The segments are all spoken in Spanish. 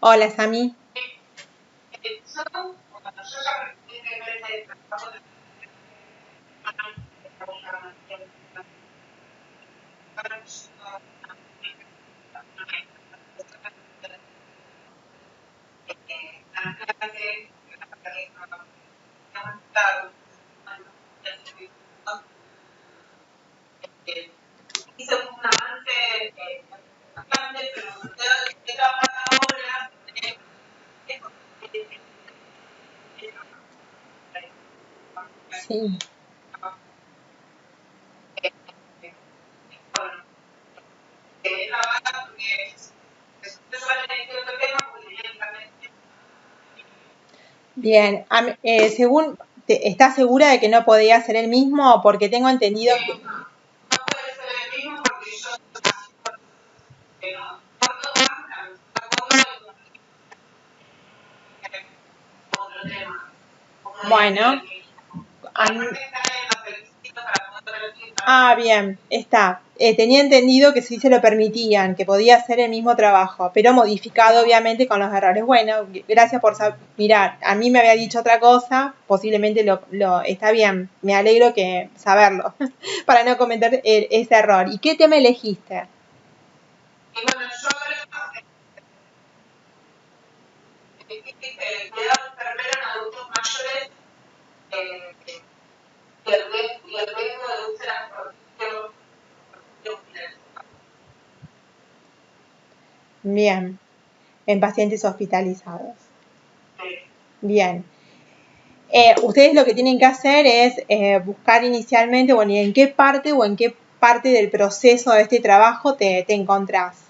Hola, Sami. Sí. Bien, según, ¿estás segura de que no podía ser el mismo? Porque tengo entendido que... Bueno, bien, está. Tenía entendido que sí se lo permitían, que podía hacer el mismo trabajo, pero modificado obviamente con los errores. Bueno, gracias por mirar. A mí me había dicho otra cosa, posiblemente está bien. Me alegro que saberlo para no cometer ese error. ¿Y qué tema elegiste? Bien, en pacientes hospitalizados. Bien. Ustedes lo que tienen que hacer es buscar inicialmente, bueno, y en qué parte o en qué parte del proceso de este trabajo te encontrás.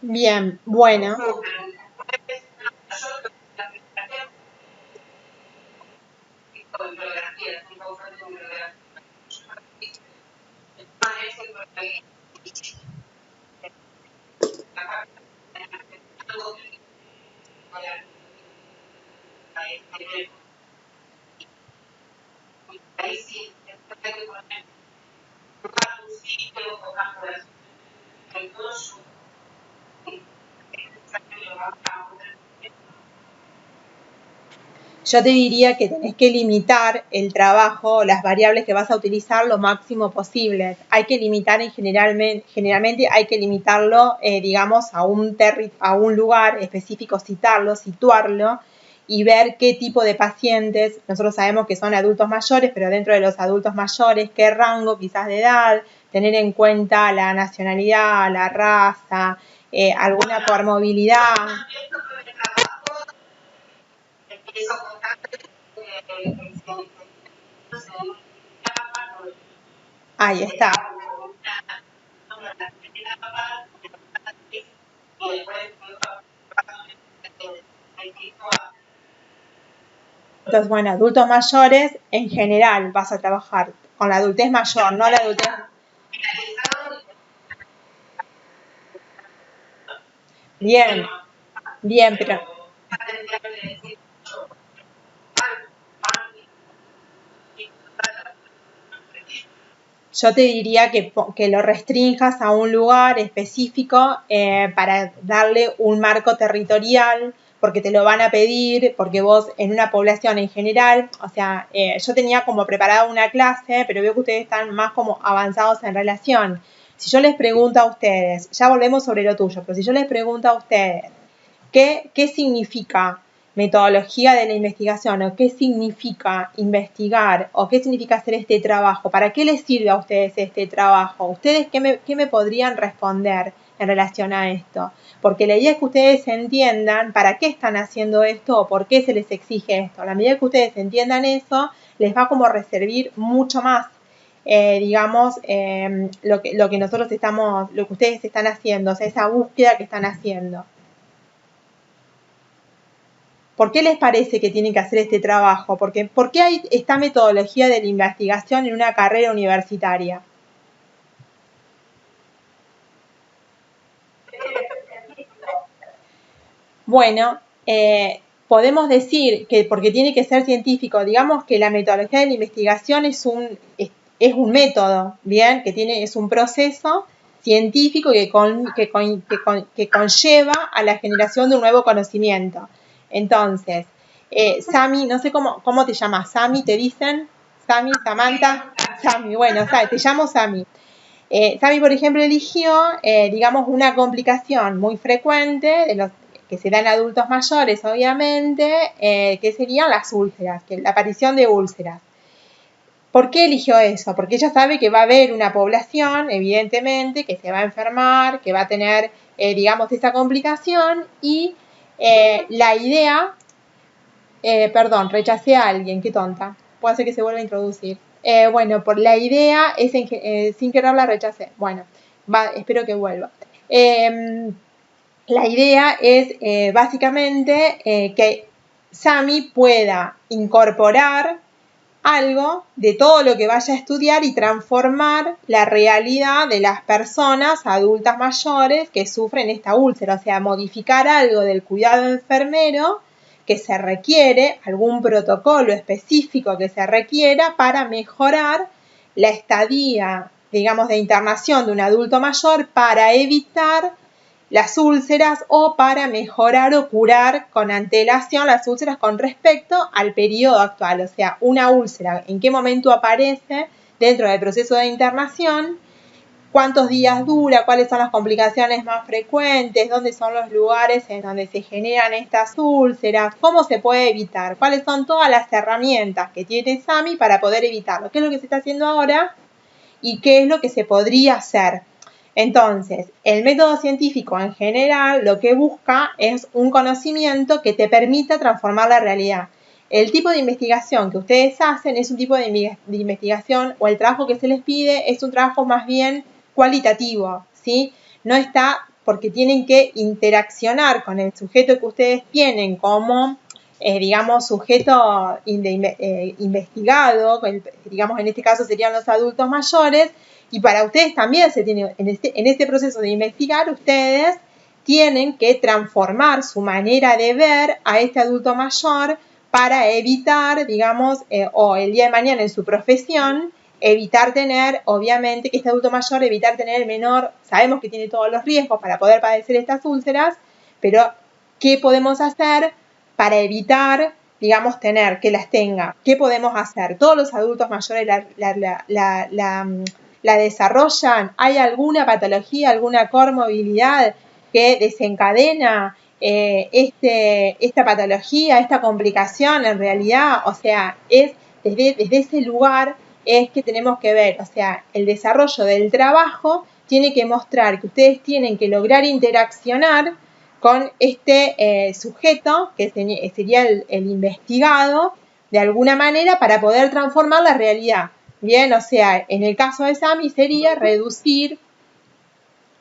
Bien, bueno. Yo te diría que tenés que limitar el trabajo, las variables que vas a utilizar lo máximo posible. Hay que limitar generalmente hay que limitarlo, digamos, a un lugar específico, situarlo y ver qué tipo de pacientes. Nosotros sabemos que son adultos mayores, pero dentro de los adultos mayores, qué rango quizás de edad, tener en cuenta la nacionalidad, la raza, alguna comorbilidad. Ahí está. Entonces, bueno, adultos mayores, en general vas a trabajar con la adultez mayor, no la adultez... Bien, bien, pero... Yo te diría que lo restrinjas a un lugar específico para darle un marco territorial, porque te lo van a pedir, porque vos en una población en general, o sea, yo tenía como preparada una clase, pero veo que ustedes están más como avanzados en relación. Si yo les pregunto a ustedes, ya volvemos sobre lo tuyo, pero si yo les pregunto a ustedes, ¿qué significa metodología de la investigación o qué significa investigar o qué significa hacer este trabajo? ¿Para qué les sirve a ustedes este trabajo? ¿Ustedes qué me podrían responder? en relación a esto. Porque la idea es que ustedes entiendan para qué están haciendo esto o por qué se les exige esto. A la medida que ustedes entiendan eso, les va como a servir mucho más, digamos, lo que nosotros estamos, lo que ustedes están haciendo, o sea, esa búsqueda que están haciendo. ¿Por qué les parece que tienen que hacer este trabajo? ¿Por qué hay esta metodología de la investigación en una carrera universitaria? Bueno, podemos decir que porque tiene que ser científico, digamos que la metodología de la investigación es un método, ¿bien? Es un proceso científico que conlleva a la generación de un nuevo conocimiento. Entonces, Sami, no sé cómo te llamas, Sami, ¿te dicen? Sami, Samantha, Sami, bueno, te llamo Sami. Sami, por ejemplo, eligió, digamos, una complicación muy frecuente de los que se da en adultos mayores, obviamente, que serían las úlceras, la aparición de úlceras. ¿Por qué eligió eso? Porque ella sabe que va a haber una población, evidentemente, que se va a enfermar, que va a tener, digamos, esa complicación y la idea, perdón, rechacé a alguien, qué tonta, puede ser que se vuelva a introducir. Bueno, por la idea es sin querer la rechacé. Bueno, espero que vuelva. La idea es básicamente que Sami pueda incorporar algo de todo lo que vaya a estudiar y transformar la realidad de las personas adultas mayores que sufren esta úlcera, o sea, modificar algo del cuidado enfermero que se requiere, algún protocolo específico que se requiera para mejorar la estadía, digamos, de internación de un adulto mayor para evitar las úlceras o para mejorar o curar con antelación las úlceras con respecto al periodo actual. O sea, una úlcera, en qué momento aparece dentro del proceso de internación, cuántos días dura, cuáles son las complicaciones más frecuentes, dónde son los lugares en donde se generan estas úlceras, cómo se puede evitar, cuáles son todas las herramientas que tiene Sami para poder evitarlo, qué es lo que se está haciendo ahora y qué es lo que se podría hacer. Entonces, el método científico en general lo que busca es un conocimiento que te permita transformar la realidad. El tipo de investigación que ustedes hacen es un tipo de investigación o el trabajo que se les pide es un trabajo más bien cualitativo, ¿sí? No está porque tienen que interaccionar con el sujeto que ustedes tienen como, digamos, sujeto investigado, digamos, en este caso serían los adultos mayores, y para ustedes también en este proceso de investigar, ustedes tienen que transformar su manera de ver a este adulto mayor para evitar, digamos, o el día de mañana en su profesión, evitar tener, obviamente, que este adulto mayor, evitar tener el menor, sabemos que tiene todos los riesgos para poder padecer estas úlceras, pero ¿qué podemos hacer para evitar, digamos, que las tenga? ¿Qué podemos hacer? Todos los adultos mayores la desarrollan. ¿Hay alguna patología, alguna comorbilidad que desencadena esta patología, esta complicación en realidad? O sea, es desde ese lugar es que tenemos que ver, o sea, el desarrollo del trabajo tiene que mostrar que ustedes tienen que lograr interaccionar con este sujeto, que sería el investigado, de alguna manera para poder transformar la realidad. Bien, o sea, en el caso de Sami sería reducir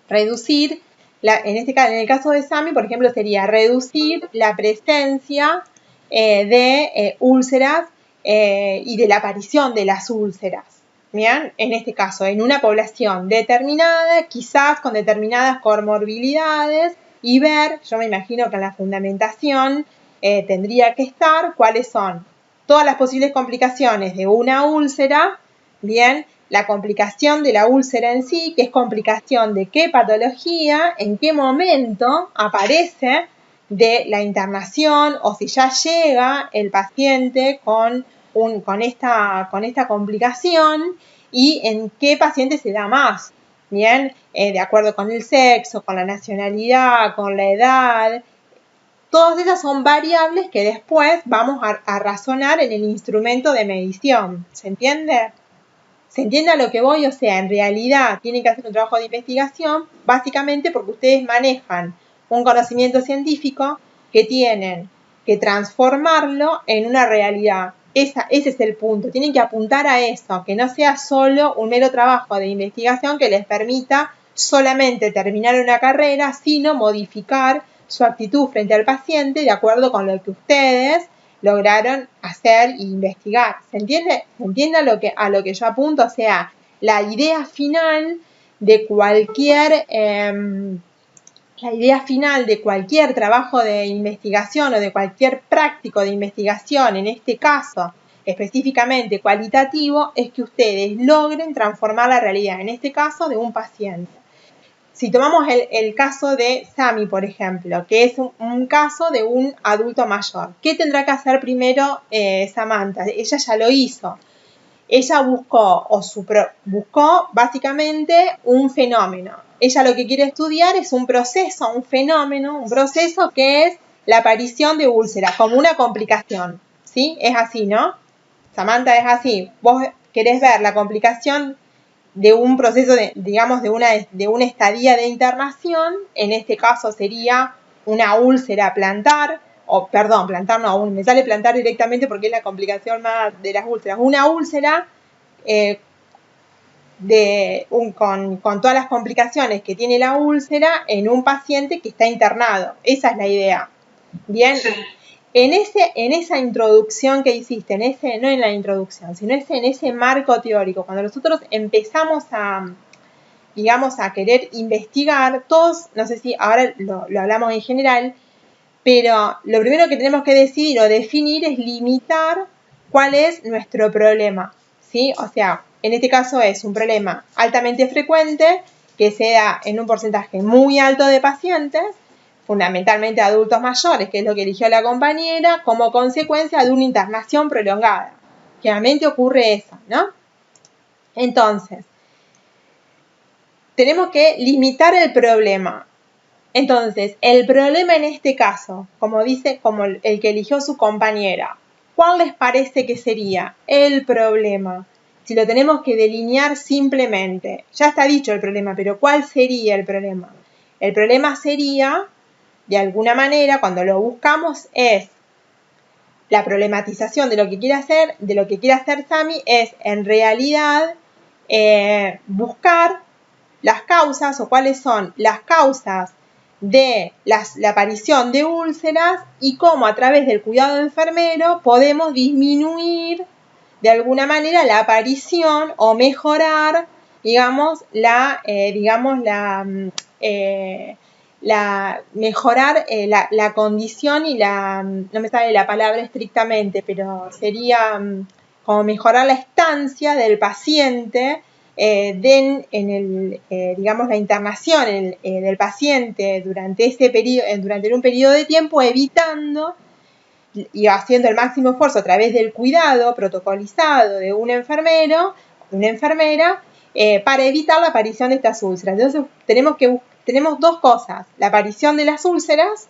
en el caso de Sami, por ejemplo, sería reducir la presencia de úlceras y de la aparición de las úlceras. Bien, en este caso, en una población determinada, quizás con determinadas comorbilidades, y ver, yo me imagino que en la fundamentación tendría que estar cuáles son todas las posibles complicaciones de una úlcera, bien, la complicación de la úlcera en sí, que es complicación de qué patología, en qué momento aparece de la internación o si ya llega el paciente con esta complicación y en qué paciente se da más, bien, de acuerdo con el sexo, con la nacionalidad, con la edad. Todas esas son variables que después vamos a razonar en el instrumento de medición. ¿Se entiende? ¿Se entiende a lo que voy? O sea, en realidad tienen que hacer un trabajo de investigación básicamente porque ustedes manejan un conocimiento científico que tienen que transformarlo en una realidad. Ese es el punto. Tienen que apuntar a eso, que no sea solo un mero trabajo de investigación que les permita solamente terminar una carrera, sino modificar su actitud frente al paciente de acuerdo con lo que ustedes lograron hacer e investigar. ¿Se entiende? ¿Se entiende a lo que yo apunto? O sea, la idea final de cualquier trabajo de investigación o de cualquier práctico de investigación, en este caso específicamente cualitativo, es que ustedes logren transformar la realidad, en este caso de un paciente. Si tomamos el caso de Sami, por ejemplo, que es un caso de un adulto mayor, ¿qué tendrá que hacer primero Samantha? Ella ya lo hizo. Ella buscó básicamente un fenómeno. Ella lo que quiere estudiar es un proceso, un fenómeno, un proceso que es la aparición de úlceras, como una complicación. ¿Sí? Es así, ¿no? Samantha, es así. Vos querés ver la complicación de un proceso, de una estadía de internación. En este caso sería una úlcera plantar, plantar no, me sale plantar directamente porque es la complicación más de las úlceras. Una úlcera con todas las complicaciones que tiene la úlcera en un paciente que está internado. Esa es la idea. Bien. Sí. En esa introducción que hiciste, no en la introducción, sino en ese marco teórico, cuando nosotros empezamos a querer investigar, todos, no sé si ahora lo hablamos en general, pero lo primero que tenemos que decidir o definir es limitar cuál es nuestro problema, ¿sí? O sea, en este caso es un problema altamente frecuente que se da en un porcentaje muy alto de pacientes, fundamentalmente adultos mayores, que es lo que eligió la compañera, como consecuencia de una internación prolongada. Generalmente ocurre eso, ¿no? Entonces, tenemos que limitar el problema. Entonces, el problema en este caso, como el que eligió su compañera, ¿cuál les parece que sería el problema? Si lo tenemos que delinear simplemente, ya está dicho el problema, pero ¿cuál sería el problema? El problema sería, de alguna manera, cuando lo buscamos, es la problematización de lo que quiere hacer Sami, es en realidad buscar las causas o cuáles son las causas de la aparición de úlceras y cómo a través del cuidado enfermero podemos disminuir de alguna manera la aparición o mejorar, mejorar la condición y no me sale la palabra estrictamente, pero sería como mejorar la estancia del paciente la internación del paciente durante un periodo de tiempo, evitando y haciendo el máximo esfuerzo a través del cuidado protocolizado de un enfermero, una enfermera, para evitar la aparición de estas úlceras. Entonces tenemos dos cosas, la aparición de las úlceras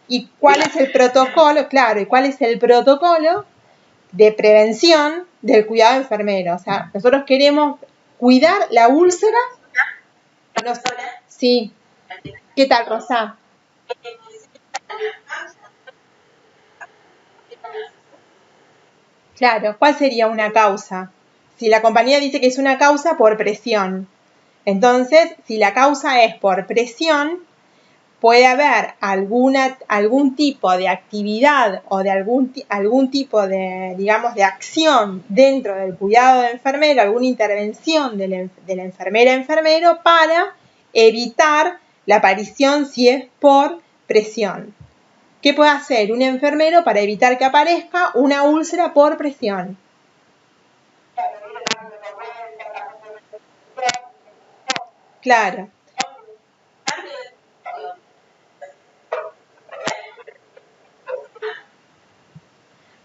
y cuál es el protocolo, y cuál es el protocolo de prevención del cuidado enfermero. O sea, nosotros queremos cuidar la úlcera. Sí. ¿Qué tal, Rosa? Claro, ¿cuál sería una causa? Si la compañía dice que es una causa por presión, entonces, si la causa es por presión, puede haber algún tipo de actividad o de algún tipo de, de acción dentro del cuidado del enfermero, alguna intervención de la enfermero para evitar la aparición si es por presión. ¿Qué puede hacer un enfermero para evitar que aparezca una úlcera por presión? Claro.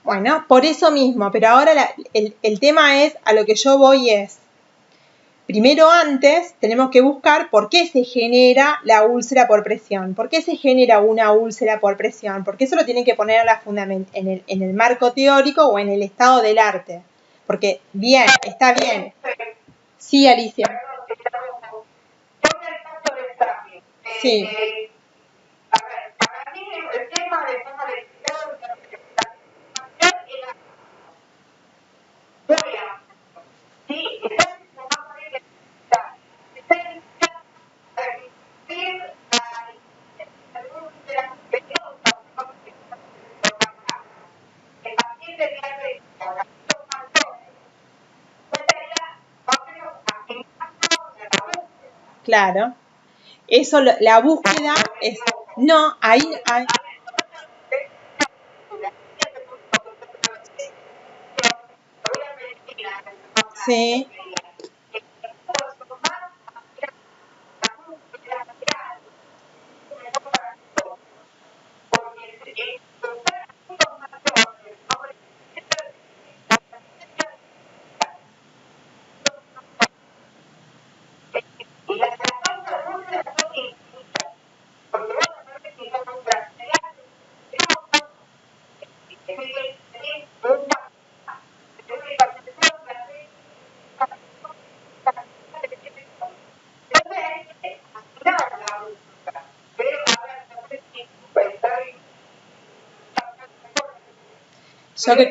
Bueno, por eso mismo, pero ahora el tema es, a lo que yo voy es, primero antes tenemos que buscar por qué se genera la úlcera por presión, por qué se genera una úlcera por presión, porque eso lo tienen que poner en el marco teórico o en el estado del arte, porque bien, está bien, Sí, Alicia. Perdón, te interrumpo. Con el caso de Sami. Sí. A ver, para mí el tema de cómo le cuidado de la información era muy amplio. Sí, está informando de la está invitando a recibir a algunos de las pequeños el paciente de alta los factores. Claro. Eso, la búsqueda es... No, ahí... Sí. Yo creo...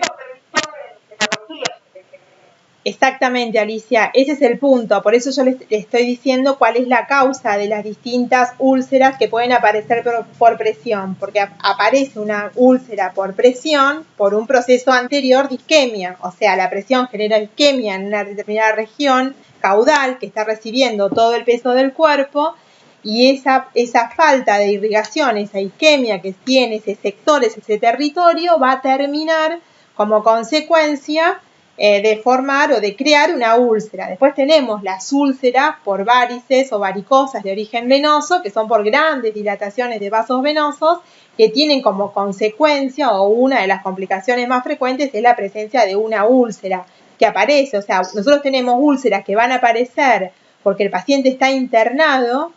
Exactamente, Alicia, ese es el punto. Por eso yo le estoy diciendo cuál es la causa de las distintas úlceras que pueden aparecer por presión, porque aparece una úlcera por presión por un proceso anterior de isquemia, o sea, la presión genera isquemia en una determinada región caudal que está recibiendo todo el peso del cuerpo, y esa falta de irrigación, esa isquemia que tiene ese sector, ese territorio, va a terminar como consecuencia de formar o de crear una úlcera. Después tenemos las úlceras por varices o varicosas de origen venoso, que son por grandes dilataciones de vasos venosos, que tienen como consecuencia, o una de las complicaciones más frecuentes es la presencia de una úlcera que aparece. O sea, nosotros tenemos úlceras que van a aparecer porque el paciente está internado,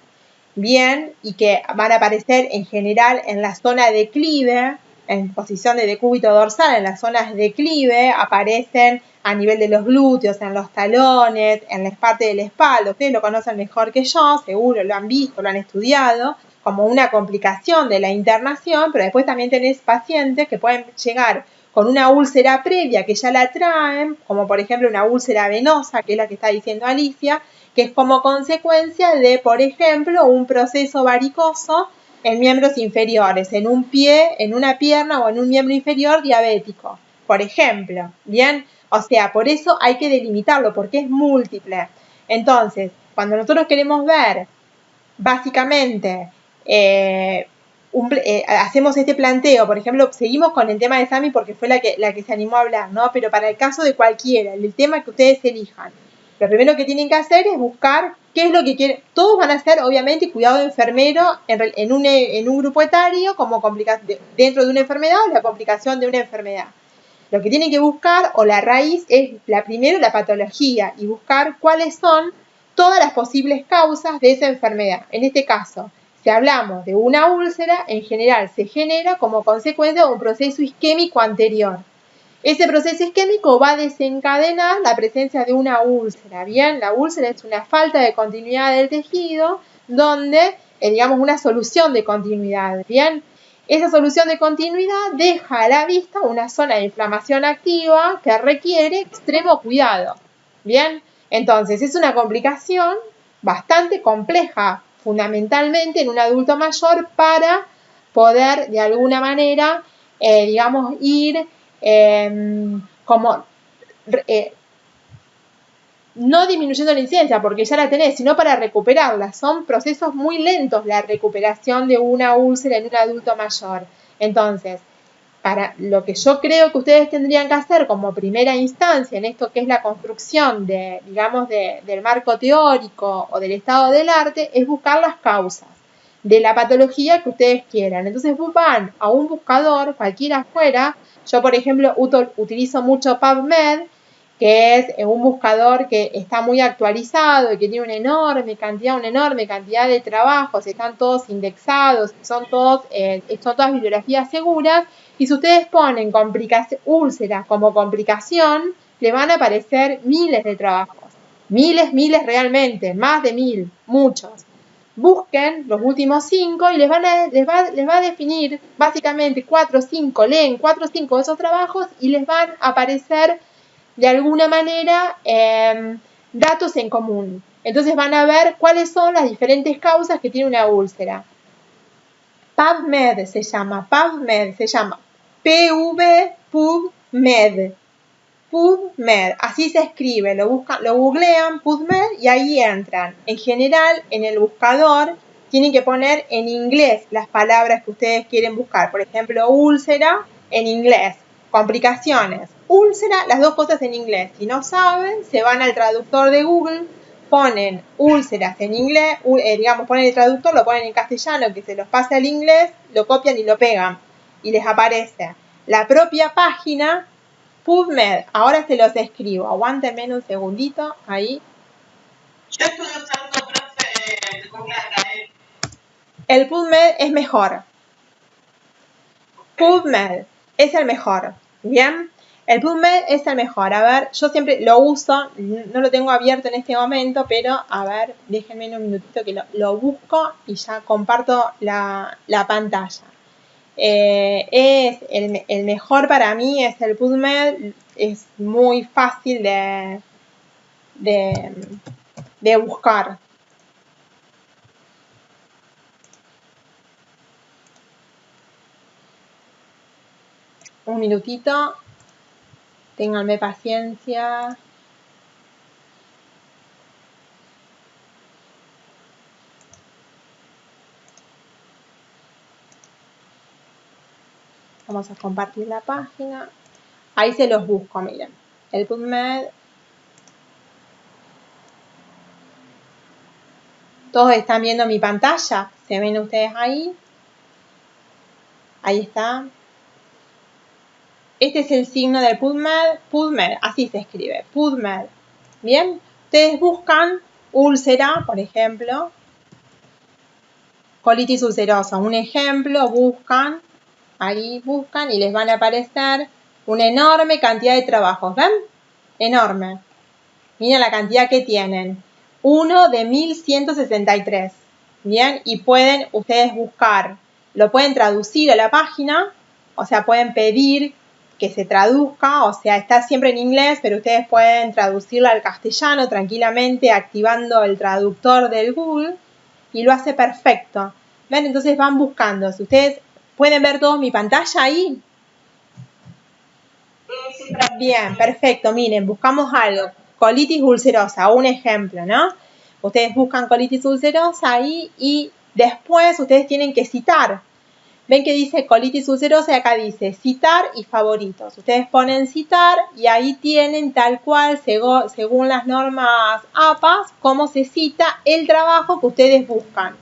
bien, y que van a aparecer en general en la zona de declive, en posición de decúbito dorsal, en las zonas de declive, aparecen a nivel de los glúteos, en los talones, en la parte de la espalda. Ustedes lo conocen mejor que yo, seguro lo han visto, lo han estudiado, como una complicación de la internación, pero después también tenés pacientes que pueden llegar con una úlcera previa que ya la traen, como por ejemplo una úlcera venosa, que es la que está diciendo Alicia, que es como consecuencia de, por ejemplo, un proceso varicoso en miembros inferiores, en un pie, en una pierna o en un miembro inferior diabético, por ejemplo, ¿bien? O sea, por eso hay que delimitarlo, porque es múltiple. Entonces, cuando nosotros queremos ver, básicamente, hacemos este planteo, por ejemplo, seguimos con el tema de Sami porque fue la que se animó a hablar, ¿no? Pero para el caso de cualquiera, el tema que ustedes elijan, lo primero que tienen que hacer es buscar qué es lo que quieren. Todos van a hacer, obviamente, cuidado enfermero en un grupo etario como dentro de una enfermedad o la complicación de una enfermedad. Lo que tienen que buscar, o la raíz, es primero la patología y buscar cuáles son todas las posibles causas de esa enfermedad. En este caso, si hablamos de una úlcera, en general se genera como consecuencia de un proceso isquémico anterior. Ese proceso isquémico va a desencadenar la presencia de una úlcera. Bien, la úlcera es una falta de continuidad del tejido donde, digamos, una solución de continuidad. Bien, esa solución de continuidad deja a la vista una zona de inflamación activa que requiere extremo cuidado. Bien, entonces es una complicación bastante compleja, fundamentalmente en un adulto mayor, para poder de alguna manera, digamos, ir no disminuyendo la incidencia porque ya la tenés, sino para recuperarla. Son procesos muy lentos la recuperación de una úlcera en un adulto mayor. Entonces, para lo que yo creo que ustedes tendrían que hacer como primera instancia en esto que es la construcción del marco teórico o del estado del arte, es buscar las causas de la patología que ustedes quieran. Entonces van a un buscador, cualquiera fuera. Yo, por ejemplo, utilizo mucho PubMed, que es un buscador que está muy actualizado y que tiene una enorme cantidad de trabajos, están todos indexados, son todas bibliografías seguras, y si ustedes ponen úlceras como complicación, le van a aparecer miles de trabajos. miles realmente, más de 1000, muchos. Busquen los últimos 5 y les va a definir básicamente 4 o 5, leen 4 o 5 de esos trabajos y les van a aparecer de alguna manera datos en común. Entonces van a ver cuáles son las diferentes causas que tiene una úlcera. PubMed se llama PubMed. PubMed, así se escribe, lo googlean PubMed y ahí entran. En general, en el buscador tienen que poner en inglés las palabras que ustedes quieren buscar. Por ejemplo, úlcera en inglés, complicaciones. Úlcera, las dos cosas en inglés. Si no saben, se van al traductor de Google, ponen úlceras en inglés, ponen el traductor, lo ponen en castellano, que se los pase al inglés, lo copian y lo pegan. Y les aparece la propia página PubMed. Ahora se los escribo. Aguántenme un segundito. Ahí. Yo estuve usando, profe, Google Academy. El PubMed es mejor. PubMed es el mejor. Bien. El PubMed es el mejor. A ver, yo siempre lo uso. No lo tengo abierto en este momento, pero a ver, déjenme un minutito que lo busco y ya comparto la pantalla. Es el mejor para mí es el PubMed, es muy fácil de buscar. Un minutito, ténganme paciencia. Vamos a compartir la página. Ahí se los busco, miren. El PubMed. Todos están viendo mi pantalla. ¿Se ven ustedes ahí? Ahí está. Este es el signo del PubMed. PubMed, así se escribe. PubMed. Bien. Ustedes buscan úlcera, por ejemplo. Colitis ulcerosa. Un ejemplo, buscan. Ahí buscan y les van a aparecer una enorme cantidad de trabajos. ¿Ven? Enorme. Miren la cantidad que tienen. 1 de 1163. Bien, y pueden ustedes buscar. Lo pueden traducir a la página. O sea, pueden pedir que se traduzca. O sea, está siempre en inglés, pero ustedes pueden traducirla al castellano tranquilamente activando el traductor del Google. Y lo hace perfecto. ¿Ven? Entonces van buscando. Si ustedes pueden ver toda mi pantalla ahí. Bien, perfecto. Miren, buscamos algo. Colitis ulcerosa, un ejemplo, ¿no? Ustedes buscan colitis ulcerosa ahí y después ustedes tienen que citar. Ven que dice colitis ulcerosa y acá dice citar y favoritos. Ustedes ponen citar y ahí tienen tal cual, según las normas APAS, cómo se cita el trabajo que ustedes buscan.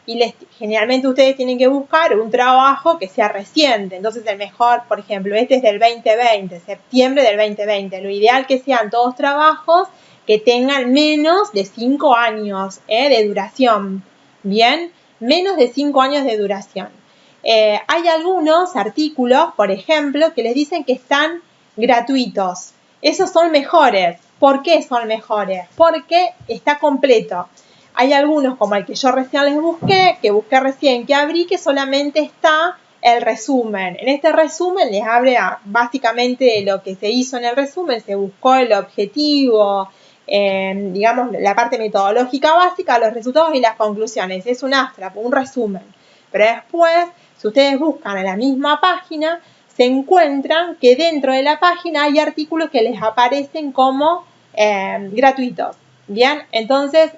Y generalmente ustedes tienen que buscar un trabajo que sea reciente. Entonces el mejor, por ejemplo, este es del 2020, septiembre del 2020. Lo ideal que sean todos trabajos que tengan menos de 5 años de duración. Bien, menos de 5 años de duración. Hay algunos artículos, por ejemplo, que les dicen que están gratuitos. Esos son mejores. ¿Por qué son mejores? Porque está completo. Hay algunos, como el que yo recién les busqué, que busqué recién, que abrí, que solamente está el resumen. En este resumen les habla básicamente lo que se hizo en el resumen, se buscó el objetivo, digamos, la parte metodológica básica, los resultados y las conclusiones. Es un abstract, un resumen. Pero después, si ustedes buscan en la misma página, se encuentran que dentro de la página hay artículos que les aparecen como gratuitos. Bien, entonces,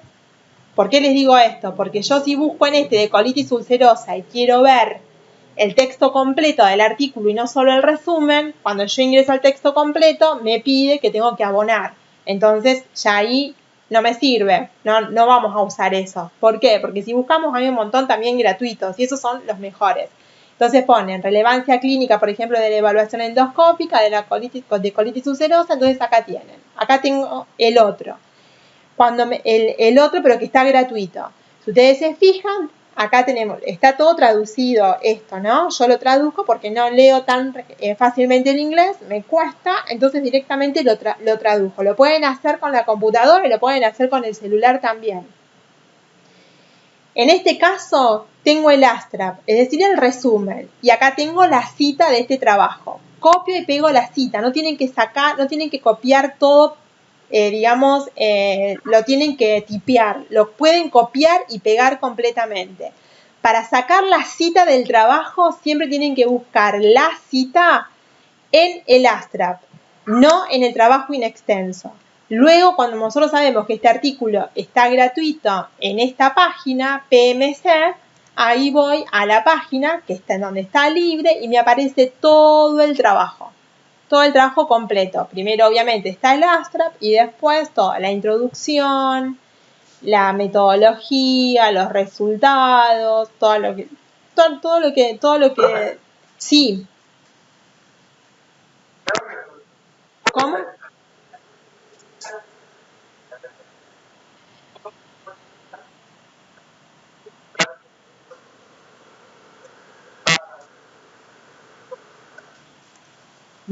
¿por qué les digo esto? Porque yo si busco en este de colitis ulcerosa y quiero ver el texto completo del artículo y no solo el resumen, cuando yo ingreso al texto completo me pide que tengo que abonar. Entonces ya ahí no me sirve, no vamos a usar eso. ¿Por qué? Porque si buscamos hay un montón también gratuitos y esos son los mejores. Entonces ponen relevancia clínica, por ejemplo, de la evaluación endoscópica de colitis ulcerosa, entonces acá tienen. Acá tengo el otro. El otro, pero que está gratuito. Si ustedes se fijan, acá tenemos, está todo traducido esto, ¿no? Yo lo traduzco porque no leo tan fácilmente el inglés, me cuesta, entonces directamente lo tradujo. Lo pueden hacer con la computadora y lo pueden hacer con el celular también. En este caso tengo el abstract, es decir, el resumen, y acá tengo la cita de este trabajo. Copio y pego la cita, no tienen que sacar, no tienen que copiar todo, lo tienen que tipear, lo pueden copiar y pegar completamente. Para sacar la cita del trabajo siempre tienen que buscar la cita en el abstract, no en el trabajo in extenso. Luego, cuando nosotros sabemos que este artículo está gratuito en esta página, PMC, ahí voy a la página que está en donde está libre y me aparece todo el trabajo completo. Primero, obviamente, está el abstract y después toda la introducción, la metodología, los resultados, todo lo que, sí. ¿Cómo?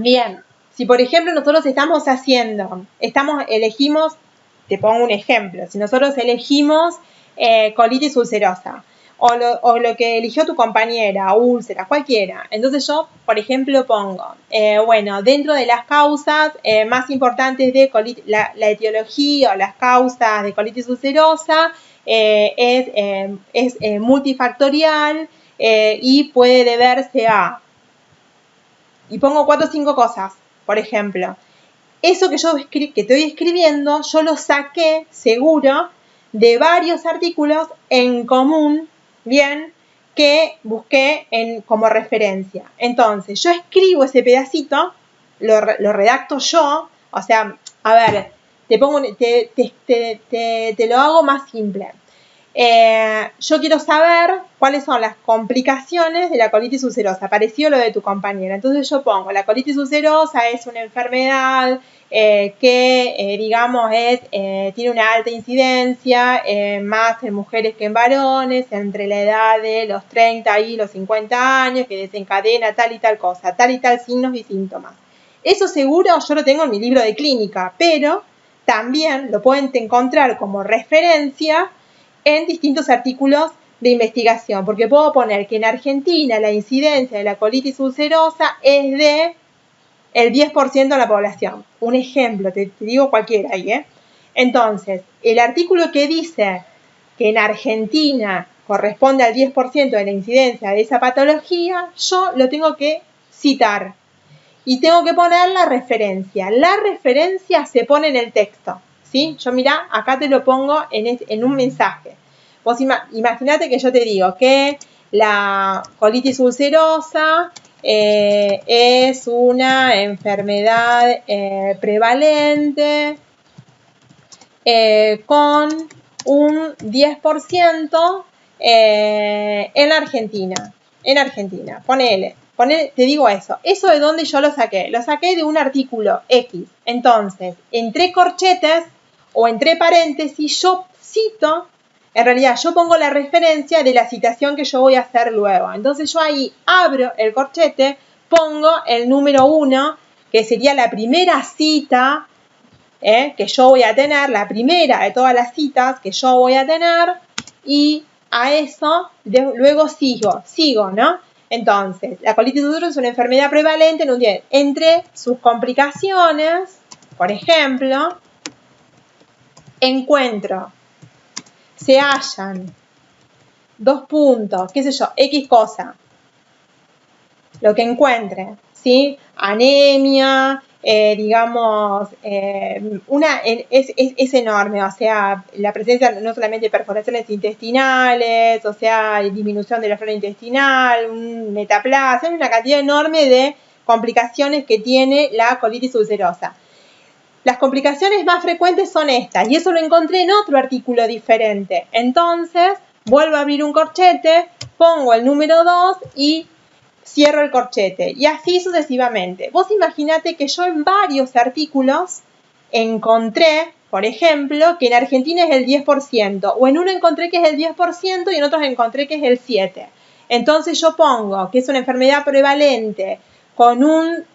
Bien, si por ejemplo nosotros elegimos, te pongo un ejemplo, si nosotros elegimos colitis ulcerosa o lo que eligió tu compañera, úlcera, cualquiera, entonces yo, por ejemplo, pongo, dentro de las causas más importantes de colitis, la etiología o las causas de colitis ulcerosa es multifactorial y puede deberse a... Y pongo 4 o 5 cosas, por ejemplo. Eso que que estoy escribiendo, yo lo saqué seguro de varios artículos en común, bien, que busqué como referencia. Entonces, yo escribo ese pedacito, lo redacto yo, o sea, a ver, te lo hago más simple. Yo quiero saber cuáles son las complicaciones de la colitis ulcerosa, parecido a lo de tu compañera. Entonces yo pongo, la colitis ulcerosa es una enfermedad que, tiene una alta incidencia, más en mujeres que en varones, entre la edad de los 30 y los 50 años, que desencadena tal y tal cosa, tal y tal signos y síntomas. Eso seguro yo lo tengo en mi libro de clínica, pero también lo pueden encontrar como referencia en distintos artículos de investigación, porque puedo poner que en Argentina la incidencia de la colitis ulcerosa es de el 10% de la población. Un ejemplo, te digo cualquiera ahí, ¿eh? Entonces, el artículo que dice que en Argentina corresponde al 10% de la incidencia de esa patología, yo lo tengo que citar y tengo que poner la referencia. La referencia se pone en el texto, ¿sí? Yo mirá, acá te lo pongo en un mensaje. Vos imaginate que yo te digo que la colitis ulcerosa es una enfermedad prevalente con un 10% en Argentina. En Argentina, ponele, te digo eso. ¿Eso de dónde yo lo saqué? Lo saqué de un artículo X. Entonces, entre corchetes o entre paréntesis, yo cito, en realidad yo pongo la referencia de la citación que yo voy a hacer luego. Entonces yo ahí abro el corchete, pongo el número 1, que sería la primera cita que yo voy a tener, la primera de todas las citas que yo voy a tener, y a eso luego sigo, ¿no? Entonces, la colitis ulcerosa es una enfermedad prevalente entre sus complicaciones, por ejemplo, se hallan 2 puntos, qué sé yo, X cosa, lo que encuentre, ¿sí? Anemia, es enorme, o sea, la presencia no solamente de perforaciones intestinales, o sea, disminución de la flora intestinal, metaplasia, una cantidad enorme de complicaciones que tiene la colitis ulcerosa. Las complicaciones más frecuentes son estas, y eso lo encontré en otro artículo diferente. Entonces, vuelvo a abrir un corchete, pongo el número 2 y cierro el corchete, y así sucesivamente. Vos imaginate que yo en varios artículos encontré por ejemplo, que en Argentina es el 10%, o en uno encontré que es el 10% y en otros encontré que es el 7%. Entonces yo pongo que es una enfermedad prevalente con un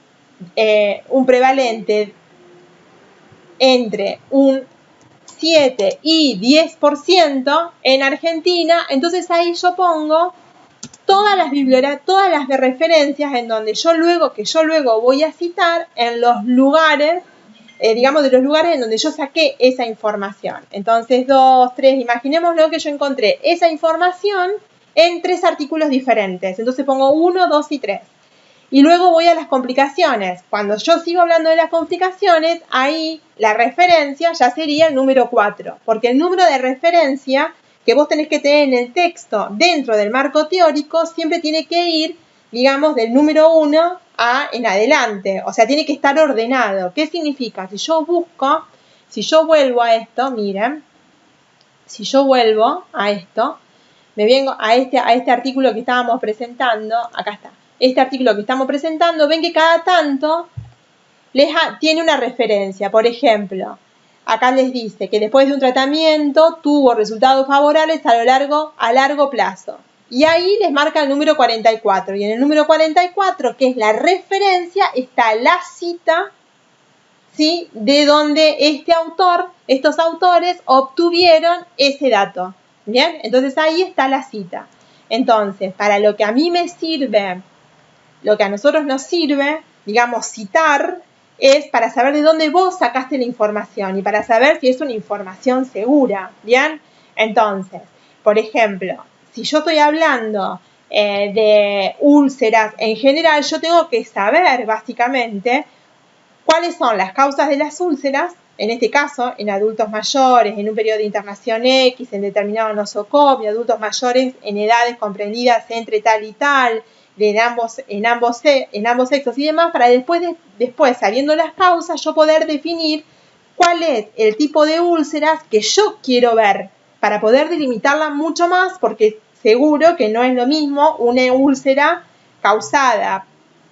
prevalente entre un 7 y 10% en Argentina, entonces ahí yo pongo todas las referencias en donde yo luego voy a citar en los lugares, digamos, de los lugares en donde yo saqué esa información. Entonces, 2, 3, imaginémoslo que yo encontré esa información en 3 artículos diferentes. Entonces pongo 1, 2 y 3. Y luego voy a las complicaciones. Cuando yo sigo hablando de las complicaciones, ahí la referencia ya sería el número 4, porque el número de referencia que vos tenés que tener en el texto dentro del marco teórico siempre tiene que ir, digamos, del número 1 en adelante. O sea, tiene que estar ordenado. ¿Qué significa? Si yo vuelvo a esto, miren, si yo vuelvo a esto, me vengo a este artículo que estábamos presentando, acá está. Este artículo que estamos presentando, ven que cada tanto tiene una referencia. Por ejemplo, acá les dice que después de un tratamiento tuvo resultados favorables a largo plazo. Y ahí les marca el número 44. Y en el número 44, que es la referencia, está la cita, ¿sí?, de donde estos autores obtuvieron ese dato. ¿Bien? Entonces ahí está la cita. Entonces, para lo que a mí me sirve, lo que a nosotros nos sirve, digamos, citar, es para saber de dónde vos sacaste la información y para saber si es una información segura, ¿bien? Entonces, por ejemplo, si yo estoy hablando de úlceras en general, yo tengo que saber, básicamente, cuáles son las causas de las úlceras, en este caso, en adultos mayores, en un periodo de internación X, en determinado nosocomio, adultos mayores en edades comprendidas entre tal y tal, en ambos sexos y demás, para después, sabiendo las causas, yo poder definir cuál es el tipo de úlceras que yo quiero ver, para poder delimitarla mucho más, porque seguro que no es lo mismo una úlcera causada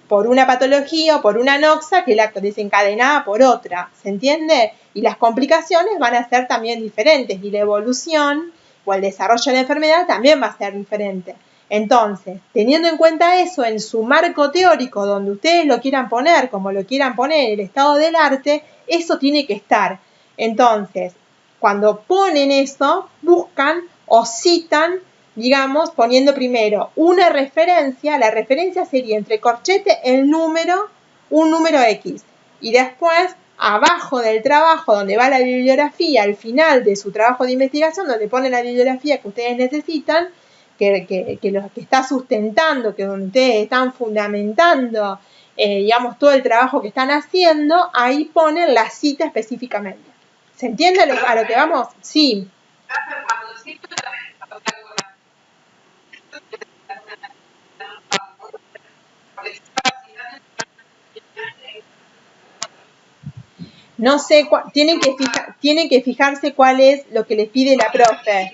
por una patología o por una noxa que la desencadenada por otra, ¿se entiende? Y las complicaciones van a ser también diferentes y la evolución o el desarrollo de la enfermedad también va a ser diferente. Entonces, teniendo en cuenta eso en su marco teórico, donde ustedes lo quieran poner, como lo quieran poner en el estado del arte, eso tiene que estar. Entonces, cuando ponen eso, buscan o citan, digamos, poniendo primero una referencia. La referencia sería entre corchete un número X. Y después, abajo del trabajo, donde va la bibliografía, al final de su trabajo de investigación, donde ponen la bibliografía que ustedes necesitan, que está sustentando, que donde ustedes están fundamentando, digamos, todo el trabajo que están haciendo, ahí ponen la cita específicamente. ¿Se entiende a lo que vamos? Sí. No sé, tienen que fijarse cuál es lo que les pide la profe.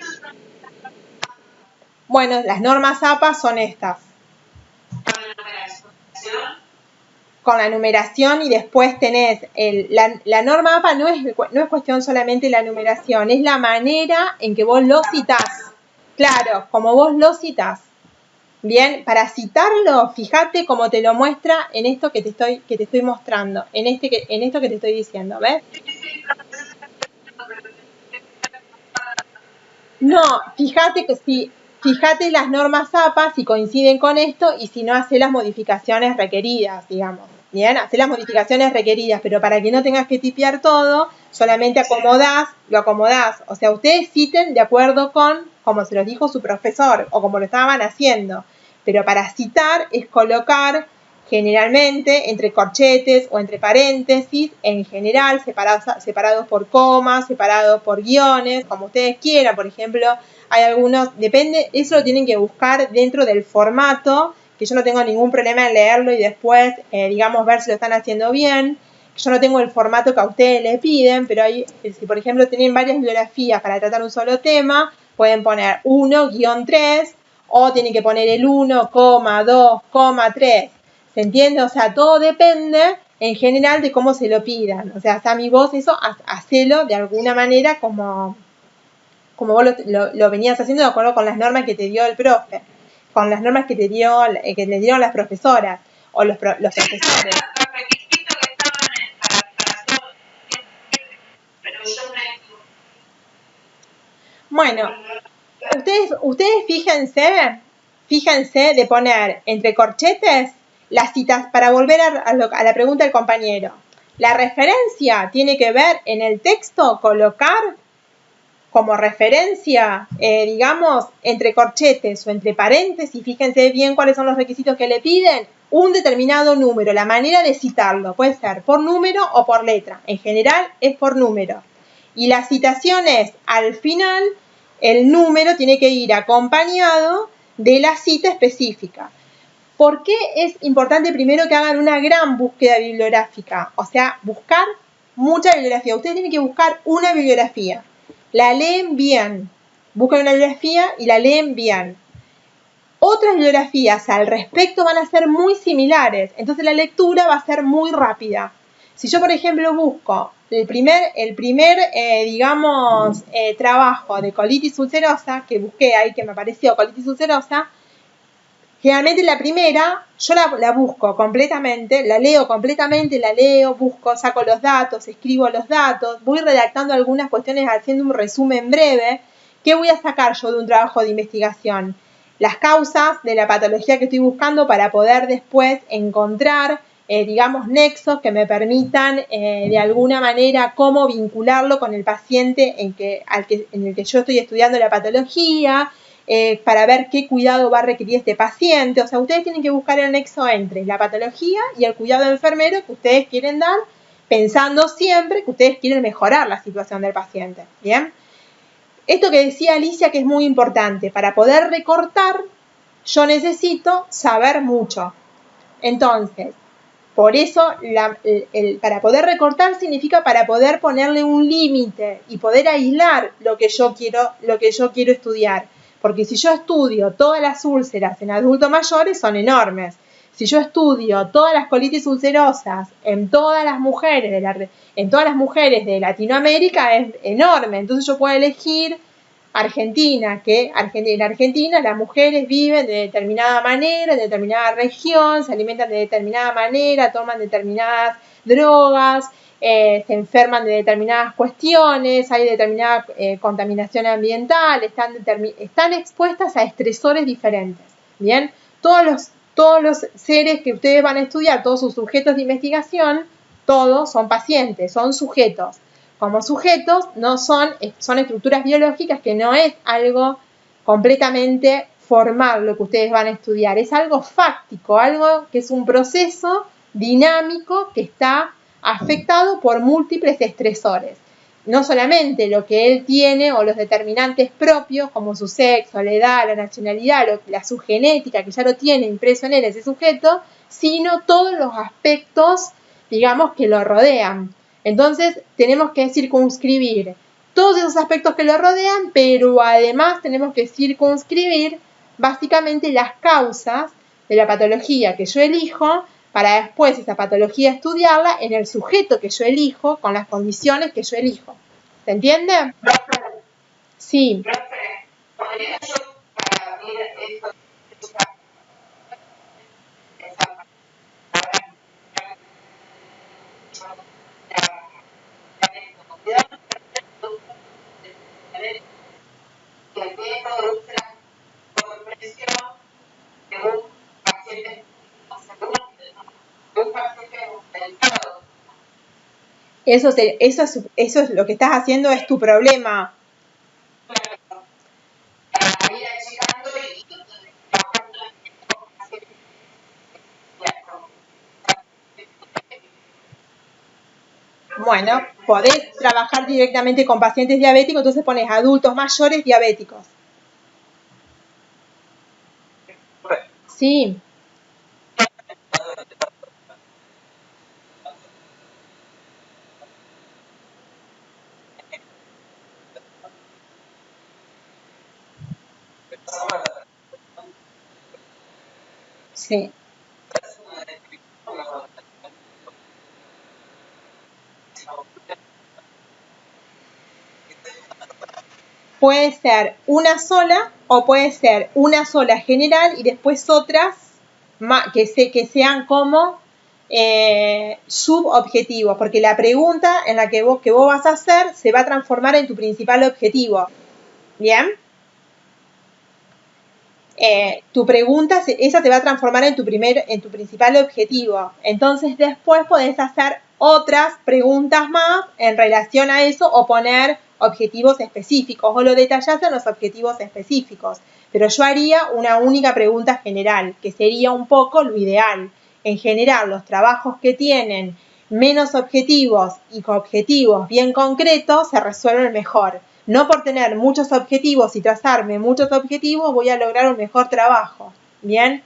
Bueno, las normas APA son estas. Con la numeración y después tenés la norma APA no es cuestión solamente de la numeración, es la manera en que vos lo citás. Claro, como vos lo citás. Bien, para citarlo, fíjate cómo te lo muestra en esto que te estoy mostrando, en esto que te estoy diciendo, ¿ves? No, fíjate las normas APA si coinciden con esto y si no, hace las modificaciones requeridas, digamos. Bien, hace las modificaciones requeridas, pero para que no tengas que tipear todo, solamente lo acomodás. O sea, ustedes citen de acuerdo con como se los dijo su profesor o como lo estaban haciendo. Pero para citar es colocar generalmente entre corchetes o entre paréntesis, en general separados por comas, separados por guiones, como ustedes quieran. Por ejemplo, hay algunos, depende, eso lo tienen que buscar dentro del formato, que yo no tengo ningún problema en leerlo y después, digamos, ver si lo están haciendo bien. Yo no tengo el formato que a ustedes les piden, pero si por ejemplo tienen varias bibliografías para tratar un solo tema, pueden poner 1-3 o tienen que poner el 1, 2, 3. ¿Se entiende? O sea, todo depende en general de cómo se lo pidan. O sea, Sami, vos eso, hacelo de alguna manera como vos lo venías haciendo de acuerdo con las normas que te dio el profe, con las normas que te dio, que le dieron las profesoras o los profesores. Los requisitos que estaban para todo, pero yo me equivoqué. Bueno, ustedes fíjense de poner entre corchetes las citas para volver a la pregunta del compañero. La referencia tiene que ver en el texto, colocar como referencia, digamos, entre corchetes o entre paréntesis, fíjense bien cuáles son los requisitos que le piden, un determinado número, la manera de citarlo, puede ser por número o por letra, en general es por número. Y la citación es, al final, el número tiene que ir acompañado de la cita específica. ¿Por qué es importante primero que hagan una gran búsqueda bibliográfica? O sea, buscar mucha bibliografía. Ustedes tienen que buscar una bibliografía. La leen bien. Buscan una bibliografía y la leen bien. Otras bibliografías al respecto van a ser muy similares. Entonces la lectura va a ser muy rápida. Si yo, por ejemplo, busco el primer trabajo de colitis ulcerosa, que busqué ahí, que me apareció colitis ulcerosa, generalmente la primera, yo la busco completamente, la leo completamente, busco, saco los datos, escribo los datos, voy redactando algunas cuestiones haciendo un resumen breve. ¿Qué voy a sacar yo de un trabajo de investigación? Las causas de la patología que estoy buscando para poder después encontrar, nexos que me permitan de alguna manera cómo vincularlo con el paciente en el que yo estoy estudiando la patología, para ver qué cuidado va a requerir este paciente. O sea, ustedes tienen que buscar el nexo entre la patología y el cuidado enfermero que ustedes quieren dar, pensando siempre que ustedes quieren mejorar la situación del paciente. ¿Bien? Esto que decía Alicia, que es muy importante, para poder recortar, yo necesito saber mucho. Entonces, por eso, para poder recortar significa para poder ponerle un límite y poder aislar lo que yo quiero estudiar. Porque si yo estudio todas las úlceras en adultos mayores, son enormes. Si yo estudio todas las colitis ulcerosas en todas las mujeres de Latinoamérica, es enorme. Entonces yo puedo elegir Argentina, que en Argentina las mujeres viven de determinada manera, en determinada región, se alimentan de determinada manera, toman determinadas drogas, se enferman de determinadas cuestiones, hay determinada contaminación ambiental, están expuestas a estresores diferentes. Bien, todos los seres que ustedes van a estudiar, todos sus sujetos de investigación, todos son pacientes, son sujetos. Como sujetos son estructuras biológicas, que no es algo completamente formal lo que ustedes van a estudiar, es algo fáctico, algo que es un proceso dinámico que está afectado por múltiples estresores. No solamente lo que él tiene o los determinantes propios, como su sexo, la edad, la nacionalidad, su genética, que ya lo tiene impreso en él ese sujeto, sino todos los aspectos, digamos, que lo rodean. Entonces, tenemos que circunscribir todos esos aspectos que lo rodean, pero además tenemos que circunscribir básicamente las causas de la patología que yo elijo, para después esa patología estudiarla en el sujeto que yo elijo, con las condiciones que yo elijo. ¿Se entiende? Sí. ¿Podría yo, para abrir esto, que el tiempo de úlcera por presión de un paciente hospitalizado? Eso es lo que estás haciendo, es tu problema. Ir achicando y bueno, podés trabajar directamente con pacientes diabéticos, entonces pones adultos mayores diabéticos. Sí. Sí. puede ser una sola o puede ser una sola general y después otras que sean como subobjetivos, porque la pregunta en la que vos vas a hacer se va a transformar en tu principal objetivo. ¿Bien? Tu pregunta, esa se va a transformar en tu principal objetivo. Entonces después podés hacer otras preguntas más en relación a eso o poner objetivos específicos o lo detallás en los objetivos específicos. Pero yo haría una única pregunta general, que sería un poco lo ideal. En general, los trabajos que tienen menos objetivos y con objetivos bien concretos se resuelven mejor. No por tener muchos objetivos y trazarme muchos objetivos voy a lograr un mejor trabajo. ¿Bien?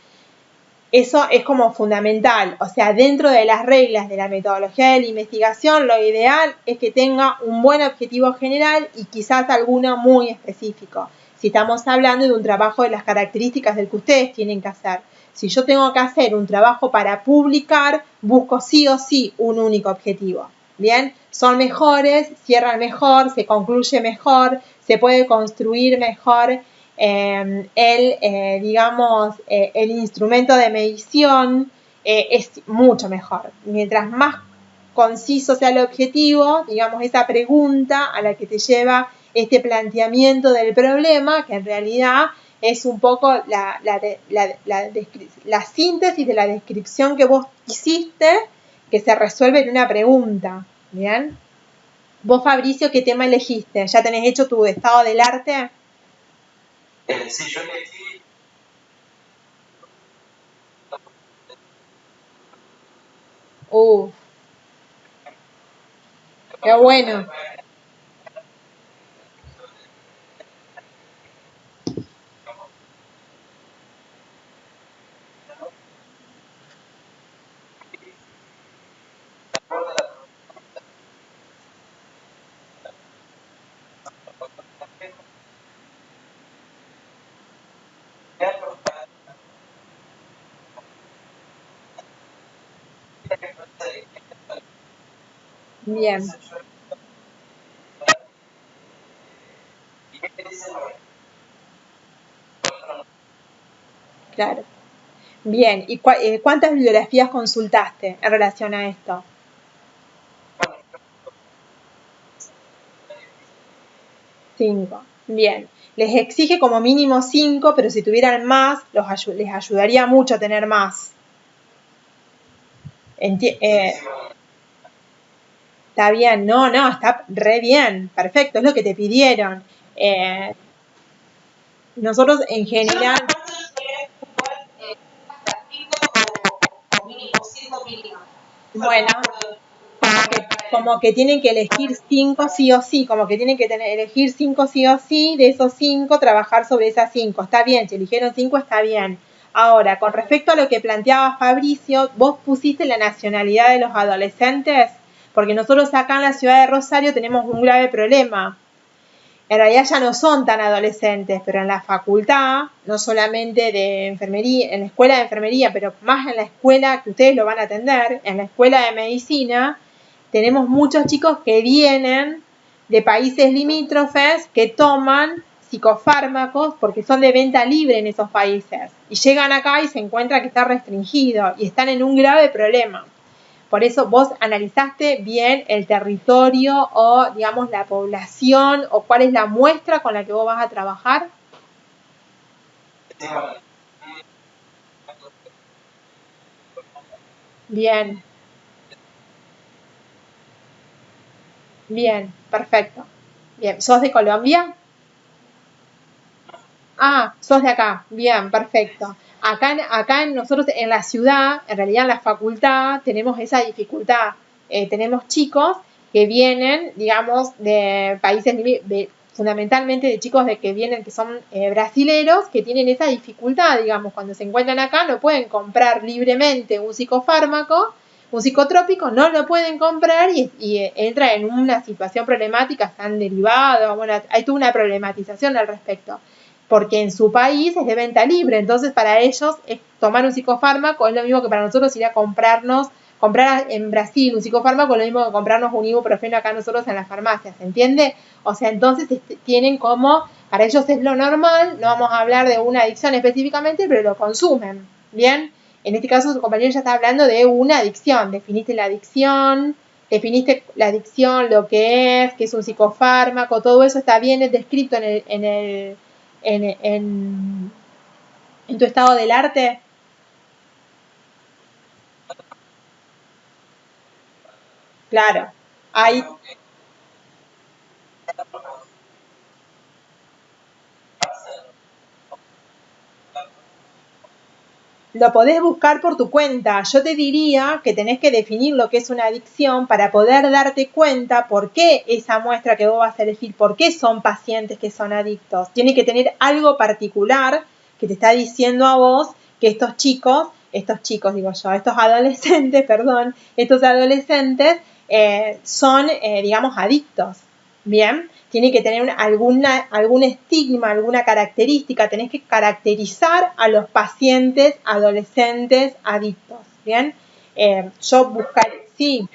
Eso es como fundamental. O sea, dentro de las reglas de la metodología de la investigación, lo ideal es que tenga un buen objetivo general y quizás alguno muy específico. Si estamos hablando de un trabajo de las características del que ustedes tienen que hacer. Si yo tengo que hacer un trabajo para publicar, busco sí o sí un único objetivo. ¿Bien? Son mejores, cierran mejor, se concluye mejor, se puede construir mejor el instrumento de medición es mucho mejor. Mientras más conciso sea el objetivo, digamos, esa pregunta a la que te lleva este planteamiento del problema, que en realidad es un poco la síntesis de la descripción que vos hiciste, que se resuelve en una pregunta. ¿Bien? Vos, Fabricio, ¿qué tema elegiste? ¿Ya tenés hecho tu estado del arte? Sí, yo elegí. Qué bueno. Bien. Claro. Bien. ¿Y cuántas bibliografías consultaste en relación a esto? 5. Bien. Les exige como mínimo 5, pero si tuvieran más, les ayudaría mucho tener más. Está bien, no, está re bien, perfecto, es lo que te pidieron. Nosotros en general... Bueno, como que tienen que elegir 5 sí o sí, como que tienen que elegir 5 sí o sí, de esos 5 trabajar sobre esas 5. Está bien, si eligieron 5 está bien. Ahora, con respecto a lo que planteaba Fabricio, vos pusiste la nacionalidad de los adolescentes, porque nosotros acá en la ciudad de Rosario tenemos un grave problema. En realidad ya no son tan adolescentes, pero en la facultad, no solamente de enfermería, en la escuela de enfermería, pero más en la escuela que ustedes lo van a atender, en la escuela de medicina, tenemos muchos chicos que vienen de países limítrofes que toman psicofármacos porque son de venta libre en esos países. Y llegan acá y se encuentran que está restringido y están en un grave problema. Por eso vos analizaste bien el territorio o, digamos, la población o cuál es la muestra con la que vos vas a trabajar. Bien. Bien, perfecto. Bien, ¿sos de Colombia? Ah, sos de acá. Bien, perfecto. Acá nosotros en la ciudad, en realidad en la facultad, tenemos esa dificultad. Tenemos chicos que vienen, digamos, de países, fundamentalmente de chicos que vienen, que son brasileros, que tienen esa dificultad, digamos, cuando se encuentran acá no pueden comprar libremente un psicofármaco, un psicotrópico, no lo pueden comprar y entra en una situación problemática, están derivados, bueno, hay toda una problematización al respecto porque en su país es de venta libre, entonces para ellos tomar un psicofármaco es lo mismo que para nosotros ir a comprarnos comprar en Brasil un psicofármaco es lo mismo que comprarnos un ibuprofeno acá nosotros en la farmacia, ¿se entiende? O sea, entonces tienen como, para ellos es lo normal, no vamos a hablar de una adicción específicamente, pero lo consumen, ¿bien? En este caso su compañero ya está hablando de una adicción, definiste la adicción, lo que es un psicofármaco, todo eso está bien descrito en tu estado del arte. Claro, ahí lo podés buscar por tu cuenta. Yo te diría que tenés que definir lo que es una adicción para poder darte cuenta por qué esa muestra que vos vas a elegir, por qué son pacientes que son adictos. Tiene que tener algo particular que te está diciendo a vos que estos adolescentes, son, digamos, adictos. Bien, tiene que tener algún estigma, alguna característica, tenés que caracterizar a los pacientes adolescentes adictos, ¿bien? Yo buscaré, sí,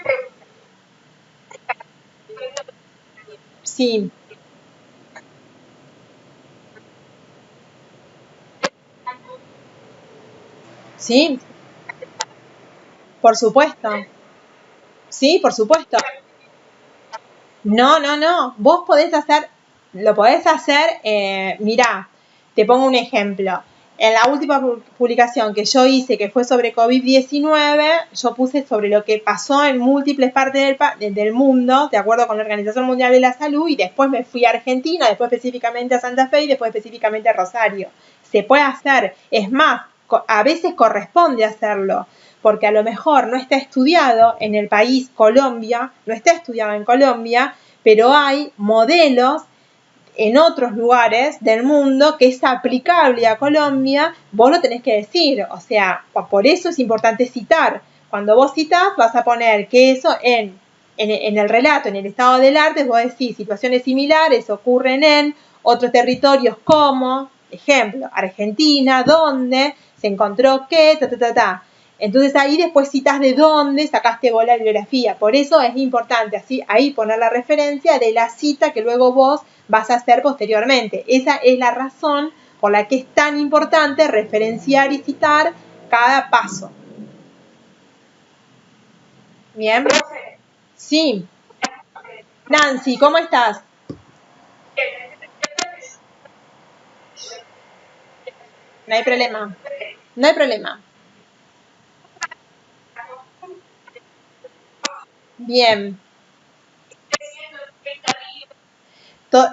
sí, sí, por supuesto, sí, por supuesto. No, no, no. Vos lo podés hacer, mirá, te pongo un ejemplo. En la última publicación que yo hice, que fue sobre COVID-19, yo puse sobre lo que pasó en múltiples partes del mundo, de acuerdo con la Organización Mundial de la Salud, y después me fui a Argentina, después específicamente a Santa Fe y después específicamente a Rosario. Se puede hacer, es más, a veces corresponde hacerlo, porque a lo mejor no está estudiado en el país Colombia, no está estudiado en Colombia, pero hay modelos en otros lugares del mundo que es aplicable a Colombia, vos lo tenés que decir, o sea, por eso es importante citar. Cuando vos citás vas a poner que eso en el relato, en el estado del arte, vos decís situaciones similares ocurren en otros territorios como, ejemplo, Argentina, donde se encontró que, Entonces ahí después citas de dónde sacaste vos la bibliografía. Por eso es importante así ahí poner la referencia de la cita que luego vos vas a hacer posteriormente. Esa es la razón por la que es tan importante referenciar y citar cada paso. ¿Bien? Sí. Nancy, ¿cómo estás? No hay problema. No hay problema. Bien.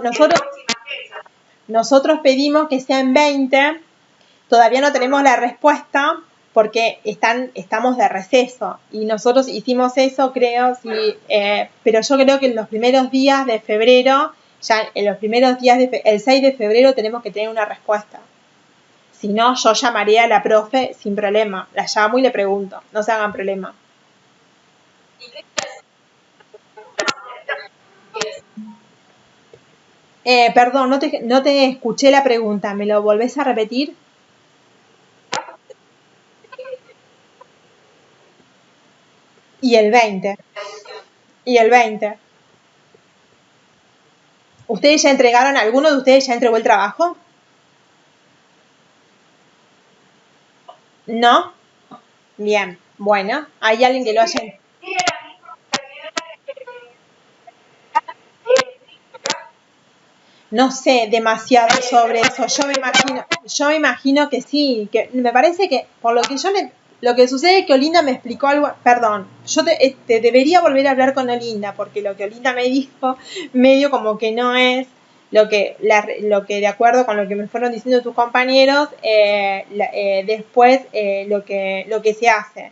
Nosotros, nosotros pedimos que sean 20. Todavía no tenemos la respuesta porque estamos de receso y nosotros hicimos eso, creo, sí, pero yo creo que en los primeros días de febrero, el 6 de febrero tenemos que tener una respuesta. Si no, yo llamaría a la profe sin problema, la llamo y le pregunto, no se hagan problema. Perdón, no te escuché la pregunta, ¿me lo volvés a repetir? Y el 20. Y el 20. ¿Ustedes ya entregaron, alguno de ustedes ya entregó el trabajo? ¿No? Bien, bueno, ¿hay alguien que lo haya? No sé demasiado sobre eso. Yo me imagino que sí, que me parece que por lo que sucede es que Olinda me explicó algo, perdón, yo te debería volver a hablar con Olinda porque lo que Olinda me dijo medio como que no es lo que de acuerdo con lo que me fueron diciendo tus compañeros después lo que se hace.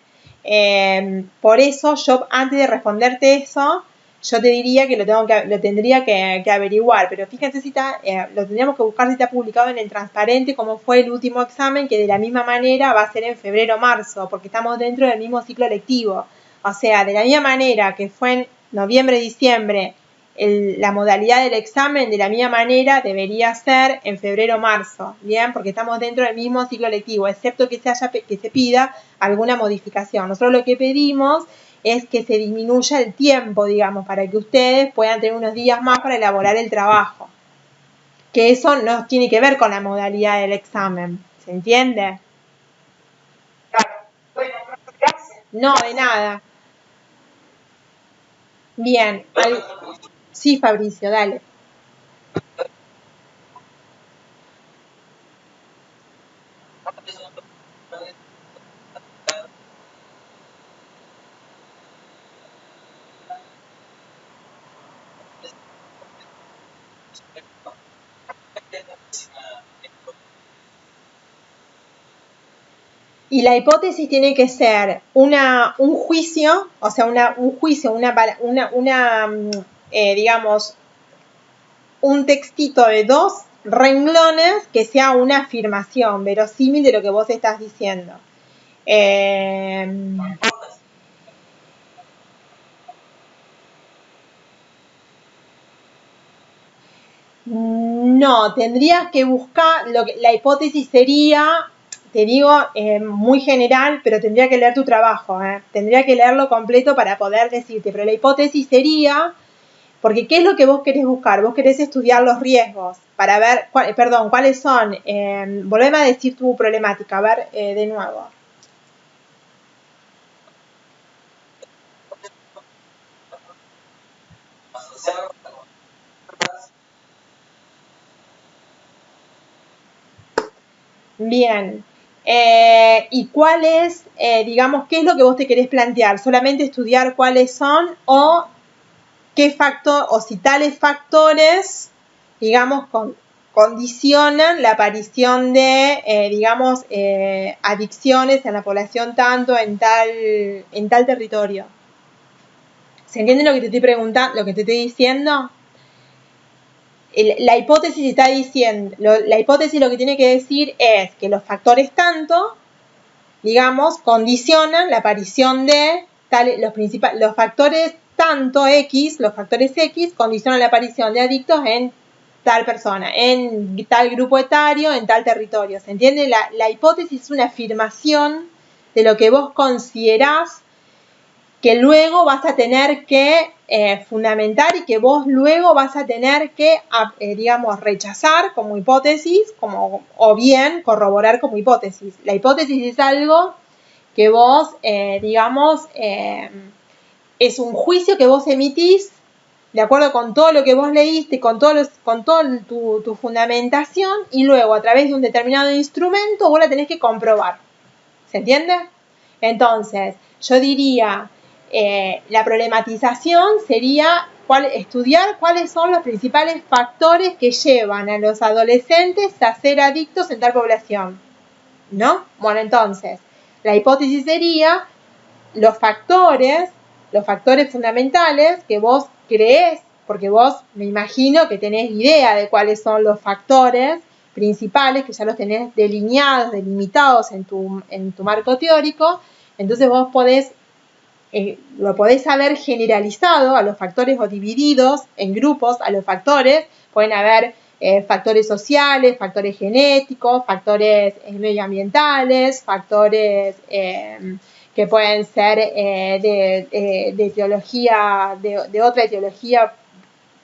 Por eso yo antes de responderte eso yo te diría que lo tendría que averiguar, pero fíjense lo tendríamos que buscar si está publicado en el transparente como fue el último examen, que de la misma manera va a ser en febrero o marzo, porque estamos dentro del mismo ciclo lectivo. O sea, de la misma manera que fue en noviembre, diciembre, la modalidad del examen de la misma manera debería ser en febrero-marzo, ¿bien? Porque estamos dentro del mismo ciclo lectivo, excepto que se pida alguna modificación. Nosotros lo que pedimos es que se disminuya el tiempo, digamos, para que ustedes puedan tener unos días más para elaborar el trabajo. Que eso no tiene que ver con la modalidad del examen, ¿se entiende? Claro. Bueno, gracias. No, de nada. Bien. Sí, Fabricio, dale. Y la hipótesis tiene que ser un juicio, o sea, digamos, un textito de 2 renglones que sea una afirmación verosímil de lo que vos estás diciendo. No, tendrías que buscar, la hipótesis sería, te digo, muy general, pero tendría que leer tu trabajo, tendría que leerlo completo para poder decirte, pero la hipótesis sería, porque ¿qué es lo que vos querés buscar? Vos querés estudiar los riesgos para ver, cuáles son, volveme a decir tu problemática, a ver, de nuevo. Bien. ¿Y cuál es, digamos, qué es lo que vos te querés plantear? ¿Solamente estudiar cuáles son o qué factor, o si tales factores, digamos, condicionan la aparición de, digamos, adicciones en la población tanto en tal territorio? ¿Se entiende lo que te estoy preguntando, lo que te estoy diciendo? La hipótesis está diciendo, la hipótesis lo que tiene que decir es que los factores tanto, digamos, condicionan la aparición de los factores tanto X, los factores X condicionan la aparición de adictos en tal persona, en tal grupo etario, en tal territorio. ¿Se entiende? La hipótesis es una afirmación de lo que vos considerás que luego vas a tener que fundamentar y que vos luego vas a tener que, digamos, rechazar como hipótesis o bien corroborar como hipótesis. La hipótesis es algo que vos, digamos, es un juicio que vos emitís de acuerdo con todo lo que vos leíste, con toda tu fundamentación, y luego a través de un determinado instrumento vos la tenés que comprobar. ¿Se entiende? Entonces, yo diría, la problematización sería estudiar cuáles son los principales factores que llevan a los adolescentes a ser adictos en tal población, ¿no? Bueno, entonces, la hipótesis sería los factores fundamentales que vos creés, porque vos me imagino que tenés idea de cuáles son los factores principales, que ya los tenés delimitados en tu marco teórico, entonces vos lo podés haber generalizado a los factores o divididos en grupos a los factores. Pueden haber factores sociales, factores genéticos, factores medioambientales, factores que pueden ser de etiología, de otra etiología,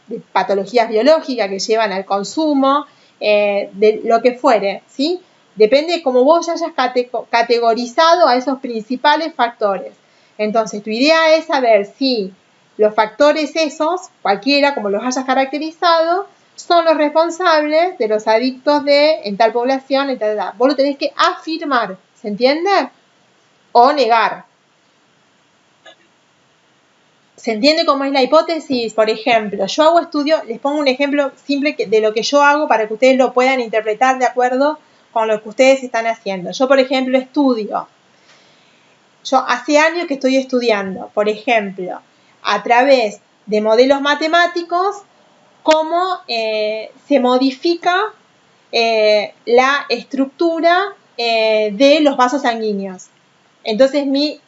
de patologías biológicas que llevan al consumo, de lo que fuere, ¿sí? Depende de cómo vos hayas categorizado a esos principales factores. Entonces, tu idea es saber si los factores esos, cualquiera, como los hayas caracterizado, son los responsables de los adictos en tal población, en tal edad. Vos lo tenés que afirmar, ¿se entiende? O negar. ¿Se entiende cómo es la hipótesis? Por ejemplo, yo hago estudio, les pongo un ejemplo simple de lo que yo hago para que ustedes lo puedan interpretar de acuerdo con lo que ustedes están haciendo. Yo, por ejemplo, yo hace años que estoy estudiando, por ejemplo, a través de modelos matemáticos, cómo se modifica la estructura de los vasos sanguíneos. Entonces, mi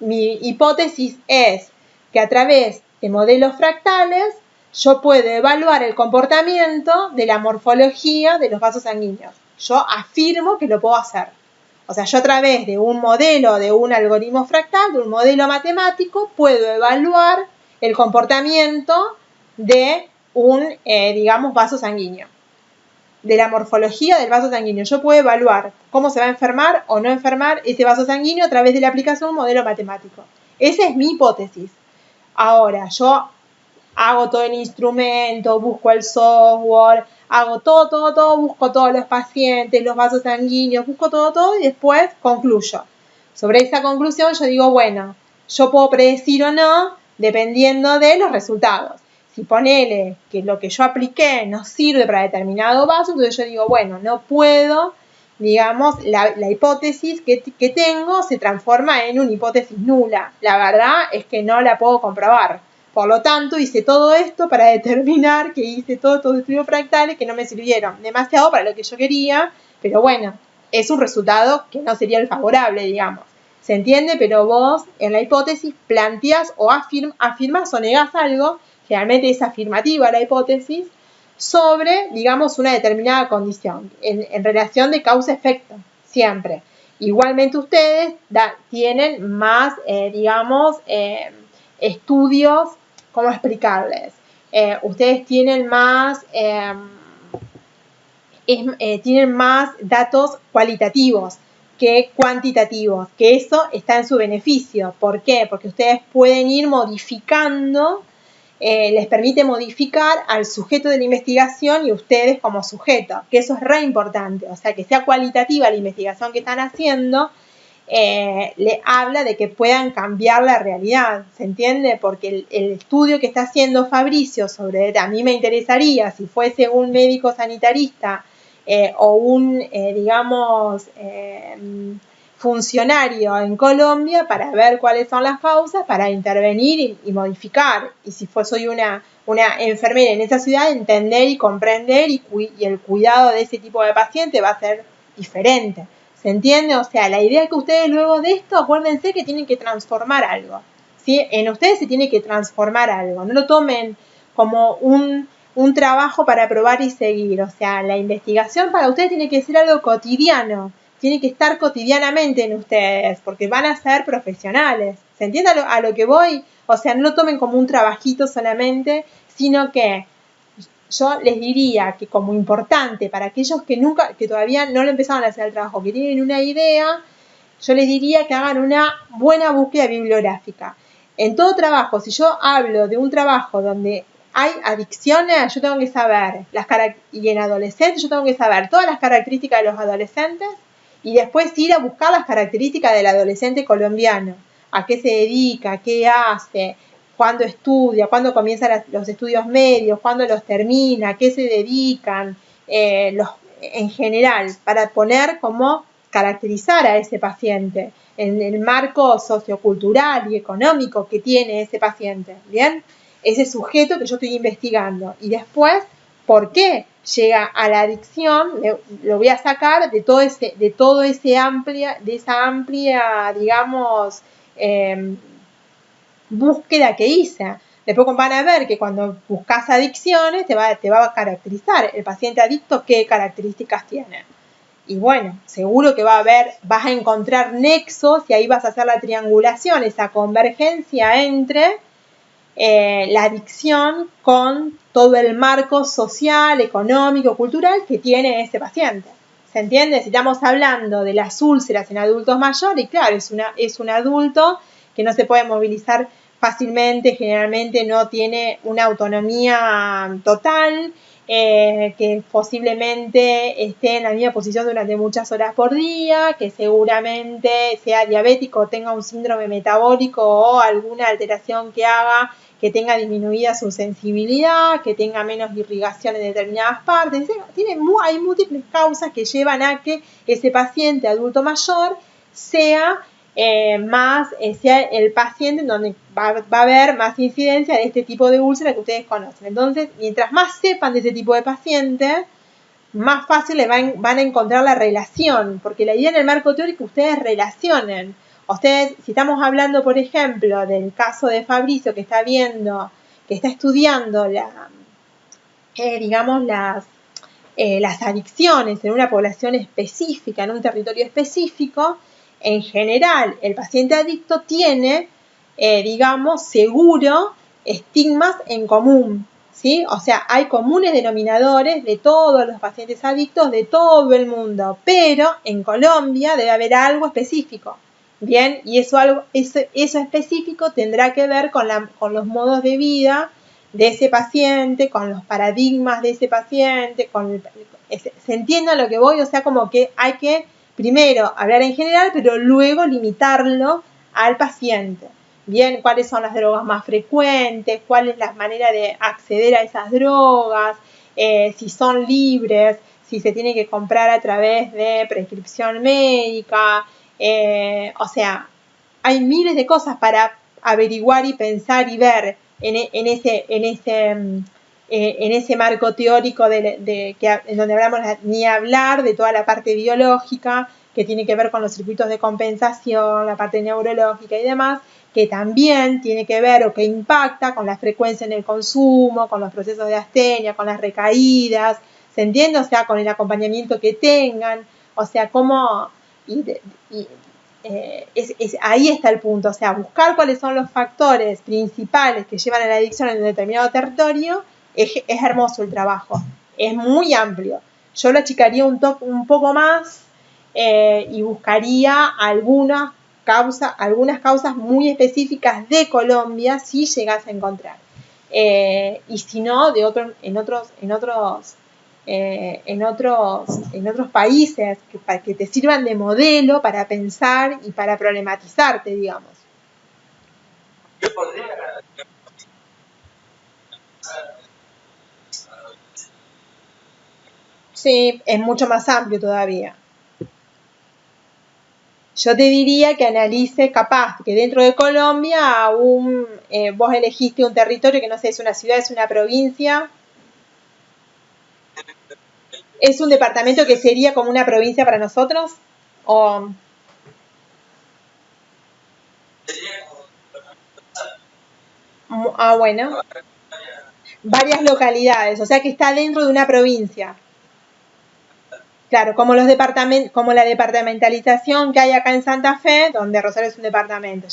hipótesis es que a través de modelos fractales yo puedo evaluar el comportamiento de la morfología de los vasos sanguíneos. Yo afirmo que lo puedo hacer. O sea, yo a través de un modelo, de un algoritmo fractal, de un modelo matemático, puedo evaluar el comportamiento de un, digamos, vaso sanguíneo. De la morfología del vaso sanguíneo. Yo puedo evaluar cómo se va a enfermar o no enfermar ese vaso sanguíneo a través de la aplicación de un modelo matemático. Esa es mi hipótesis. Ahora, yo hago todo el instrumento, busco el software, hago todo, busco todos los pacientes, los vasos sanguíneos, busco todo y después concluyo. Sobre esa conclusión yo digo, bueno, yo puedo predecir o no dependiendo de los resultados. Si ponele que lo que yo apliqué no sirve para determinado vaso, entonces yo digo, bueno, no puedo, digamos, la hipótesis que tengo se transforma en una hipótesis nula. La verdad es que no la puedo comprobar. Por lo tanto, hice todo esto para determinar que hice todos estos estudios fractales que no me sirvieron demasiado para lo que yo quería, pero bueno, es un resultado que no sería el favorable, digamos. ¿Se entiende? Pero vos en la hipótesis planteás o afirmas o negás algo, generalmente es afirmativa la hipótesis, sobre, digamos, una determinada condición, en relación de causa-efecto, siempre. Igualmente ustedes tienen más, digamos, estudios, ¿cómo explicarles? Ustedes tienen más datos cualitativos que cuantitativos, que eso está en su beneficio. ¿Por qué? Porque ustedes pueden ir modificando, les permite modificar al sujeto de la investigación y ustedes como sujeto, que eso es re importante, o sea, que sea cualitativa la investigación que están haciendo, le habla de que puedan cambiar la realidad, ¿se entiende? Porque el estudio que está haciendo Fabricio sobre, a mí me interesaría, si fuese un médico sanitarista o un, digamos, funcionario en Colombia, para ver cuáles son las causas, para intervenir y modificar. Y si soy una enfermera en esa ciudad, entender y comprender y el cuidado de ese tipo de paciente va a ser diferente. ¿Se entiende? O sea, la idea es que ustedes luego de esto, acuérdense que tienen que transformar algo, ¿sí? En ustedes se tiene que transformar algo. No lo tomen como un trabajo para probar y seguir. O sea, la investigación para ustedes tiene que ser algo cotidiano. Tiene que estar cotidianamente en ustedes, porque van a ser profesionales. ¿Se entiende a lo que voy? O sea, no lo tomen como un trabajito solamente, sino que yo les diría que como importante para aquellos que todavía no lo empezaron a hacer el trabajo, que tienen una idea, yo les diría que hagan una buena búsqueda bibliográfica. En todo trabajo, si yo hablo de un trabajo donde hay adicciones, yo tengo que saber, y en adolescentes yo tengo que saber todas las características de los adolescentes y después ir a buscar las características del adolescente colombiano, a qué se dedica, qué hace, cuándo estudia, cuándo comienza los estudios medios, cuándo los termina, a qué se dedican, en general, para poner como caracterizar a ese paciente en el marco sociocultural y económico que tiene ese paciente, ¿bien? Ese sujeto que yo estoy investigando. Y después, ¿por qué llega a la adicción? Lo voy a sacar de esa amplia, digamos, búsqueda que hice. Después van a ver que cuando buscas adicciones te va a caracterizar el paciente adicto qué características tiene. Y bueno, seguro que vas a encontrar nexos y ahí vas a hacer la triangulación, esa convergencia entre la adicción con todo el marco social, económico, cultural que tiene ese paciente. ¿Se entiende? Si estamos hablando de las úlceras en adultos mayores, claro, es un adulto que no se puede movilizar fácilmente, generalmente no tiene una autonomía total, que posiblemente esté en la misma posición durante muchas horas por día, que seguramente sea diabético o tenga un síndrome metabólico o alguna alteración que haga que tenga disminuida su sensibilidad, que tenga menos irrigación en determinadas partes. Hay múltiples causas que llevan a que ese paciente adulto mayor sea sea el paciente en donde va a haber más incidencia de este tipo de úlcera que ustedes conocen. Entonces, mientras más sepan de ese tipo de paciente, más fácil le van a encontrar la relación, porque la idea en el marco teórico ustedes relacionen. Ustedes, si estamos hablando, por ejemplo, del caso de Fabricio, que está viendo que está estudiando digamos, las adicciones en una población específica, en un territorio específico, en general el paciente adicto tiene, digamos, seguro estigmas en común, ¿sí? O sea, hay comunes denominadores de todos los pacientes adictos de todo el mundo, pero en Colombia debe haber algo específico, ¿bien? Y eso específico tendrá que ver con los modos de vida de ese paciente, con los paradigmas de ese paciente, ¿se entiende a lo que voy? O sea, como que hay que primero hablar en general, pero luego limitarlo al paciente. Bien, cuáles son las drogas más frecuentes, cuál es la manera de acceder a esas drogas, si son libres, si se tiene que comprar a través de prescripción médica, o sea, hay miles de cosas para averiguar y pensar y ver en ese marco teórico en donde hablamos ni hablar de toda la parte biológica que tiene que ver con los circuitos de compensación, la parte neurológica y demás, que también tiene que ver o que impacta con la frecuencia en el consumo, con los procesos de astenia, con las recaídas, ¿se entiende? O sea, con el acompañamiento que tengan, o sea, cómo... ahí está el punto, o sea, buscar cuáles son los factores principales que llevan a la adicción en un determinado territorio, es hermoso el trabajo, es muy amplio. Yo lo achicaría un poco más y buscaría algunas causas muy específicas de Colombia si llegas a encontrar. Y si no, en otros países que te sirvan de modelo para pensar y para problematizarte, digamos. Yo podría... Sí, es mucho más amplio todavía. Yo te diría que analices, capaz, que dentro de Colombia vos elegiste un territorio que no sé, es una ciudad, es una provincia. ¿Es un departamento que sería como una provincia para nosotros? ¿O...? Ah, bueno. Varias localidades, o sea que está dentro de una provincia. Claro, como la departamentalización que hay acá en Santa Fe, donde Rosario es un departamento.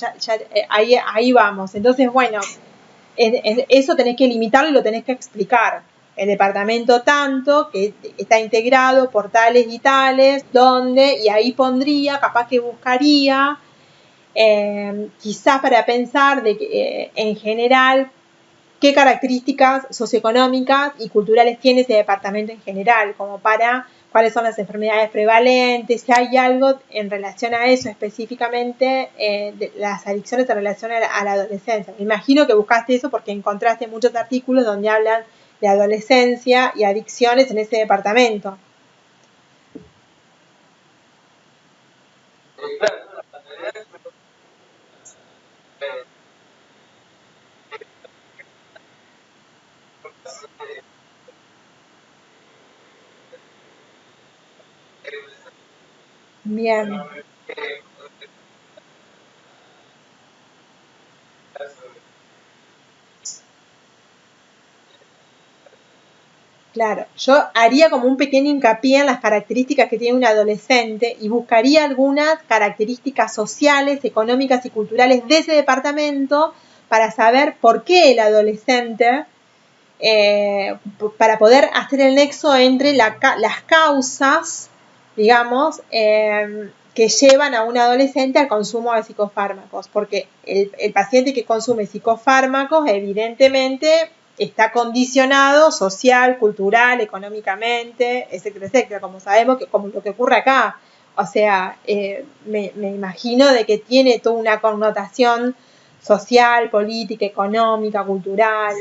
Ahí vamos. Entonces, bueno, eso tenés que limitarlo y lo tenés que explicar. El departamento tanto, que está integrado por tales y tales, y ahí pondría, capaz que buscaría, quizás para pensar de que en general qué características socioeconómicas y culturales tiene ese departamento en general, como para cuáles son las enfermedades prevalentes, si hay algo en relación a eso específicamente, de las adicciones en relación a la adolescencia. Me imagino que buscaste eso porque encontraste muchos artículos donde hablan de adolescencia y adicciones en ese departamento. Bien. Claro, yo haría como un pequeño hincapié en las características que tiene un adolescente y buscaría algunas características sociales, económicas y culturales de ese departamento para saber por qué el adolescente, para poder hacer el nexo entre las causas, digamos, que llevan a un adolescente al consumo de psicofármacos, porque el paciente que consume psicofármacos evidentemente está condicionado social, cultural, económicamente, etcétera, etcétera, como sabemos que como lo que ocurre acá. O sea, me imagino de que tiene toda una connotación social, política, económica, cultural.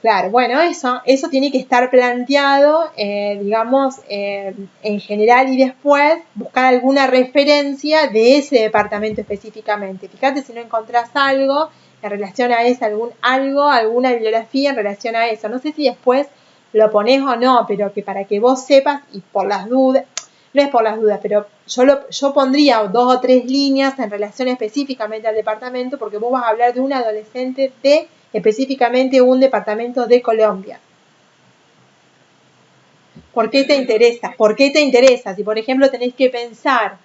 Claro, bueno, eso tiene que estar planteado, digamos, en general y después buscar alguna referencia de ese departamento específicamente. Fíjate si no encontrás algo en relación a eso, alguna bibliografía en relación a eso. No sé si después lo ponés o no, pero que para que vos sepas y por las dudas, no es por las dudas, pero yo pondría 2 o 3 líneas en relación específicamente al departamento porque vos vas a hablar de un adolescente de específicamente un departamento de Colombia. ¿Por qué te interesa? ¿Por qué te interesa? Si, por ejemplo, tenés que pensar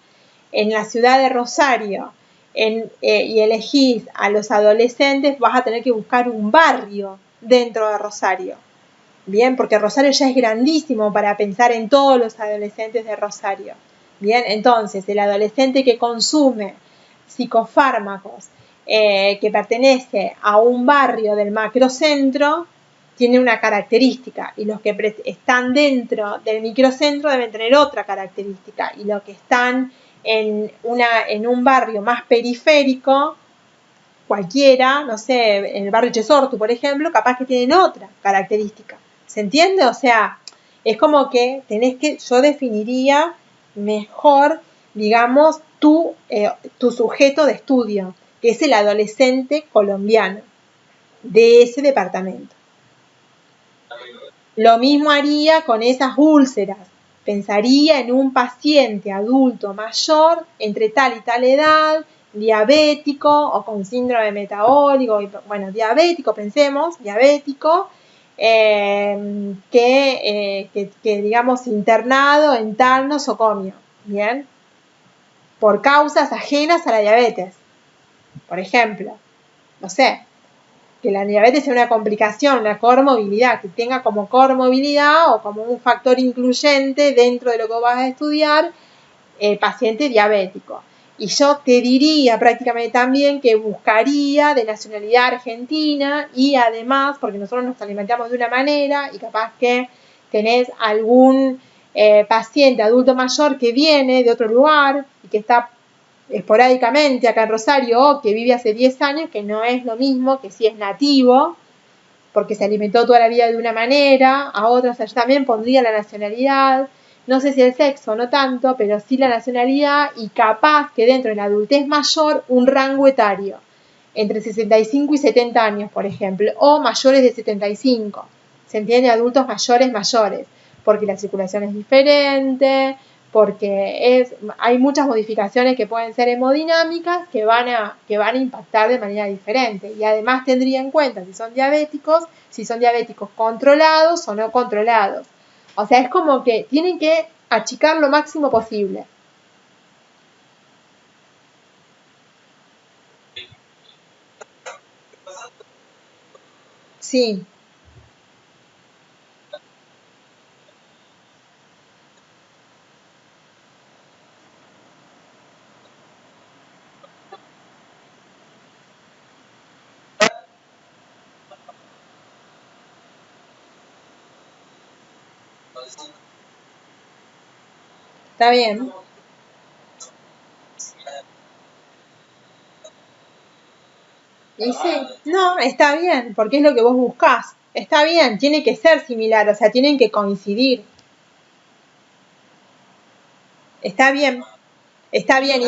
en la ciudad de Rosario y elegís a los adolescentes, vas a tener que buscar un barrio dentro de Rosario. Bien, porque Rosario ya es grandísimo para pensar en todos los adolescentes de Rosario. Bien, entonces el adolescente que consume psicofármacos, que pertenece a un barrio del macrocentro, tiene una característica, y los que están dentro del microcentro deben tener otra característica, y los que están en un barrio más periférico, cualquiera, no sé, en el barrio Chesortu, por ejemplo, capaz que tienen otra característica. ¿Se entiende? O sea, es como que yo definiría mejor, digamos, tu sujeto de estudio, que es el adolescente colombiano de ese departamento. Lo mismo haría con esas úlceras. Pensaría en un paciente adulto mayor entre tal y tal edad, diabético o con síndrome metabólico, bueno, diabético, pensemos, diabético, que digamos internado en tal nosocomio, ¿bien? Por causas ajenas a la diabetes, por ejemplo, no sé, que la diabetes sea una complicación, una comorbilidad, que tenga como comorbilidad o como un factor incluyente dentro de lo que vas a estudiar el paciente diabético. Y yo te diría prácticamente también que buscaría de nacionalidad argentina y además, porque nosotros nos alimentamos de una manera y capaz que tenés algún paciente adulto mayor que viene de otro lugar y que está esporádicamente acá en Rosario o que vive hace 10 años, que no es lo mismo que si es nativo, porque se alimentó toda la vida de una manera, a otros yo también pondría la nacionalidad, no sé si el sexo, no tanto, pero sí la nacionalidad y capaz que dentro de la adultez mayor un rango etario, entre 65 y 70 años, por ejemplo, o mayores de 75, ¿se entiende? Adultos mayores, porque la circulación es diferente, porque hay muchas modificaciones que pueden ser hemodinámicas que van a impactar de manera diferente. Y además tendría en cuenta si son diabéticos controlados o no controlados. O sea, es como que tienen que achicar lo máximo posible. Sí. Está bien. Y sí, no, está bien, porque es lo que vos buscás. Está bien, tiene que ser similar, o sea, tienen que coincidir. Está bien, está bien.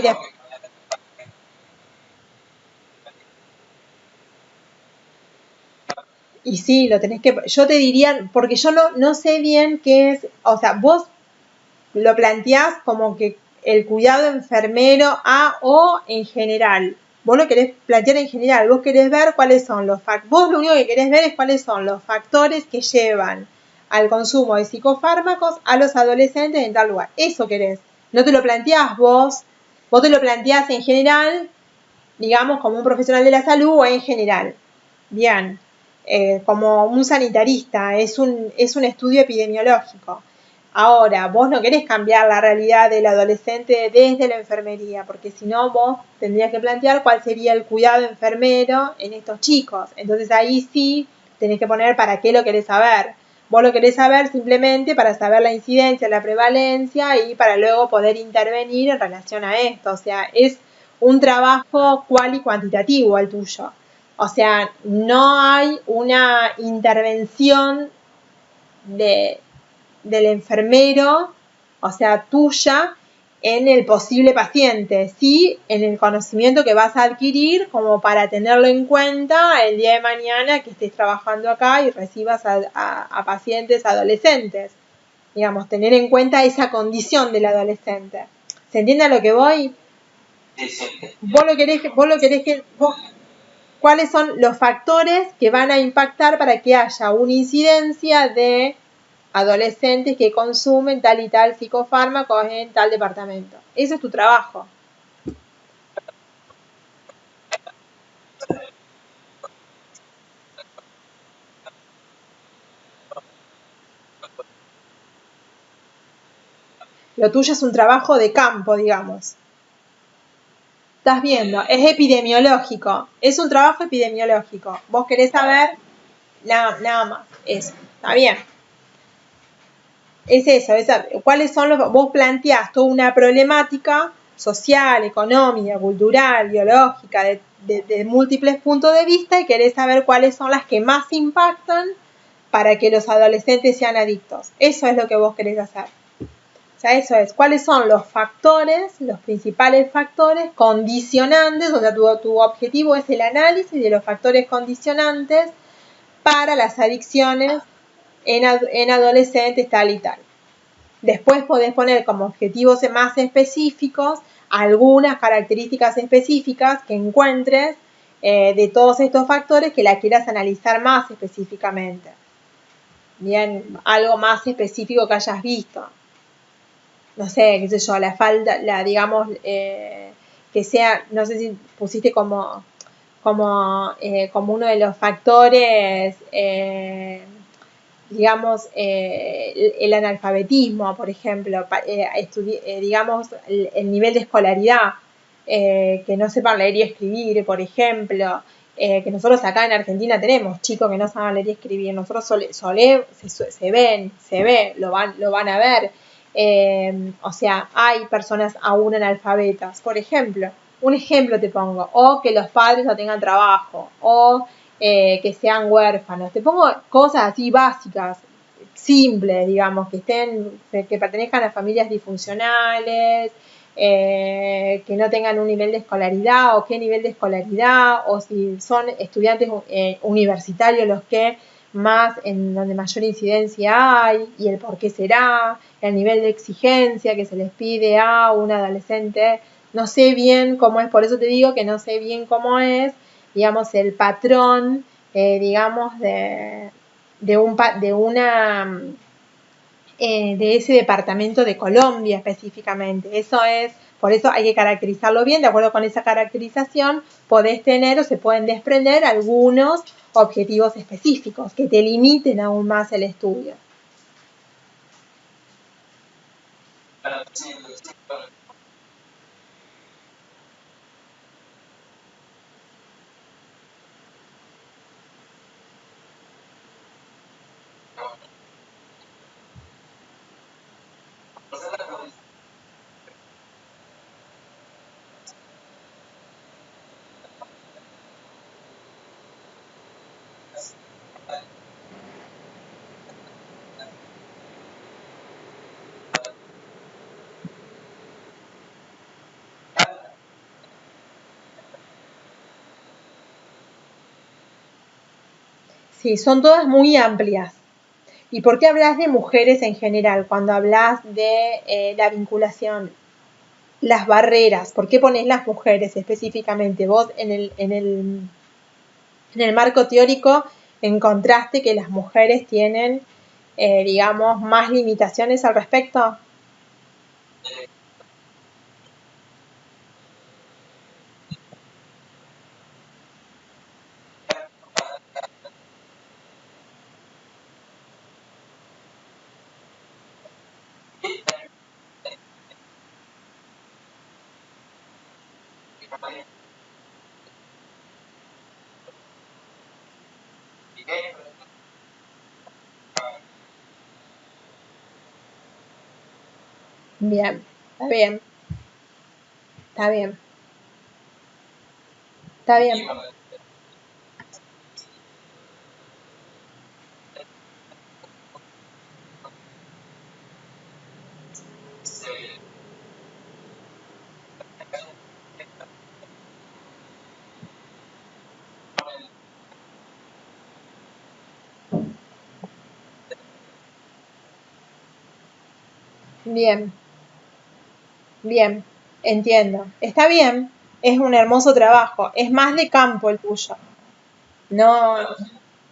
Y sí, lo tenés que, yo te diría, porque yo no sé bien qué es, o sea, vos lo planteás como que el cuidado enfermero o en general. Vos lo querés plantear en general, vos querés ver cuáles son los factores, vos lo único que querés ver es cuáles son los factores que llevan al consumo de psicofármacos a los adolescentes en tal lugar. Eso querés. No te lo planteás vos te lo planteás en general, digamos, como un profesional de la salud o en general. Bien, como un sanitarista, es un estudio epidemiológico. Ahora, vos no querés cambiar la realidad del adolescente desde la enfermería, porque si no vos tendrías que plantear cuál sería el cuidado enfermero en estos chicos. Entonces ahí sí tenés que poner para qué lo querés saber. Vos lo querés saber simplemente para saber la incidencia, la prevalencia y para luego poder intervenir en relación a esto. O sea, es un trabajo cual y cuantitativo el tuyo. O sea, no hay una intervención del enfermero, o sea, tuya, en el posible paciente, sí en el conocimiento que vas a adquirir como para tenerlo en cuenta el día de mañana que estés trabajando acá y recibas a pacientes adolescentes. Digamos, tener en cuenta esa condición del adolescente. ¿Se entiende a lo que voy? Sí, sí. Vos lo querés que cuáles son los factores que van a impactar para que haya una incidencia de adolescentes que consumen tal y tal psicofármacos en tal departamento. Ese es tu trabajo. Lo tuyo es un trabajo de campo, digamos. Estás viendo, es epidemiológico, es un trabajo epidemiológico. Vos querés saber nada más, eso, está bien. Es eso, cuáles son los, vos planteás toda una problemática social, económica, cultural, biológica, de múltiples puntos de vista y querés saber cuáles son las que más impactan para que los adolescentes sean adictos. Eso es lo que vos querés hacer. O sea, eso es, cuáles son los factores, los principales factores condicionantes, o sea, tu objetivo es el análisis de los factores condicionantes para las adicciones en adolescentes tal y tal. Después podés poner como objetivos más específicos algunas características específicas que encuentres de todos estos factores que la quieras analizar más específicamente. Bien, algo más específico que hayas visto. No sé, qué sé yo, la falta, digamos, que sea, no sé si pusiste como uno de los factores, digamos, el analfabetismo, por ejemplo, digamos, el nivel de escolaridad, que no sepan leer y escribir, por ejemplo, que nosotros acá en Argentina tenemos chicos que no saben leer y escribir, nosotros se ve, lo van a ver. O sea, hay personas aún analfabetas, por ejemplo, un ejemplo te pongo, o que los padres no tengan trabajo, o que sean huérfanos, te pongo cosas así básicas, simples, digamos, que pertenezcan a familias disfuncionales, que no tengan un nivel de escolaridad, o qué nivel de escolaridad, o si son estudiantes universitarios los que más en donde mayor incidencia hay y el por qué será, el nivel de exigencia que se les pide a un adolescente. No sé bien cómo es, por eso te digo que no sé bien cómo es, digamos, el patrón, digamos, de ese departamento de Colombia específicamente. Eso es, por eso hay que caracterizarlo bien. De acuerdo con esa caracterización, podés tener o se pueden desprender algunos objetivos específicos que te limiten aún más el estudio. Sí, son todas muy amplias. ¿Y por qué hablas de mujeres en general cuando hablas de la vinculación? Las barreras, ¿por qué pones las mujeres específicamente? Vos en el marco teórico encontraste que las mujeres tienen, digamos, más limitaciones al respecto. Bien, está bien, está bien, está bien. Bien, bien, entiendo. Está bien, es un hermoso trabajo, es más de campo el tuyo. No,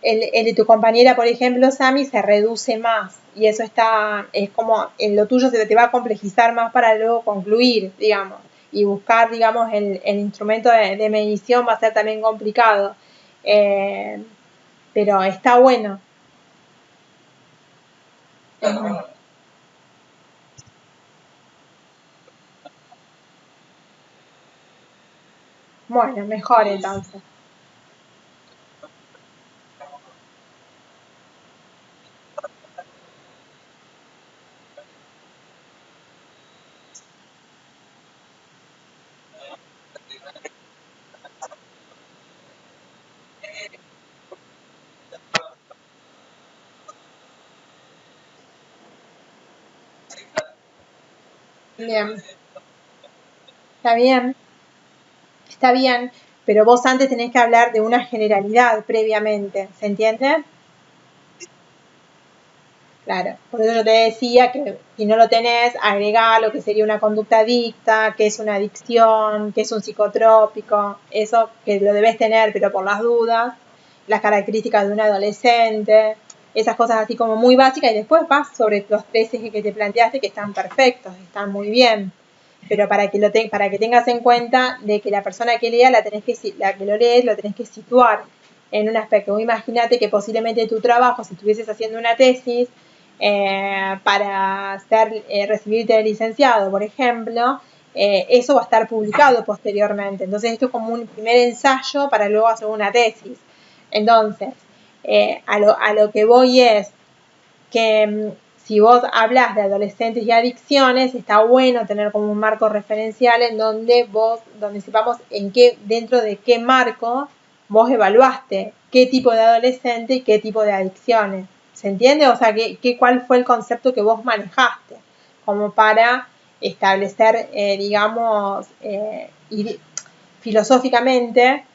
el de tu compañera, por ejemplo, Sami, se reduce más y eso es como, en lo tuyo se te va a complejizar más para luego concluir, digamos, y buscar, digamos, el instrumento de medición va a ser también complicado. Eh, pero está bueno. Bueno, mejor entonces. Bien, está bien, está bien, pero vos antes tenés que hablar de una generalidad previamente, ¿se entiende? Claro, por eso yo te decía que si no lo tenés, agregá lo que sería una conducta adicta, que es una adicción, que es un psicotrópico, eso que lo debes tener, pero por las dudas, las características de un adolescente, esas cosas así como muy básicas, y después vas sobre los tres ejes que te planteaste que están perfectos, están muy bien, pero para que tengas en cuenta de que la persona que lea la que lo lees lo tenés que situar en un aspecto. Imagínate que posiblemente tu trabajo, si estuvieses haciendo una tesis, para recibirte de licenciado, por ejemplo, eso va a estar publicado posteriormente. Entonces esto es como un primer ensayo para luego hacer una tesis. Entonces, a lo que voy es que si vos hablas de adolescentes y adicciones, está bueno tener como un marco referencial en donde sepamos dentro de qué marco vos evaluaste qué tipo de adolescente y qué tipo de adicciones. ¿Se entiende? O sea, cuál fue el concepto que vos manejaste como para establecer, digamos, filosóficamente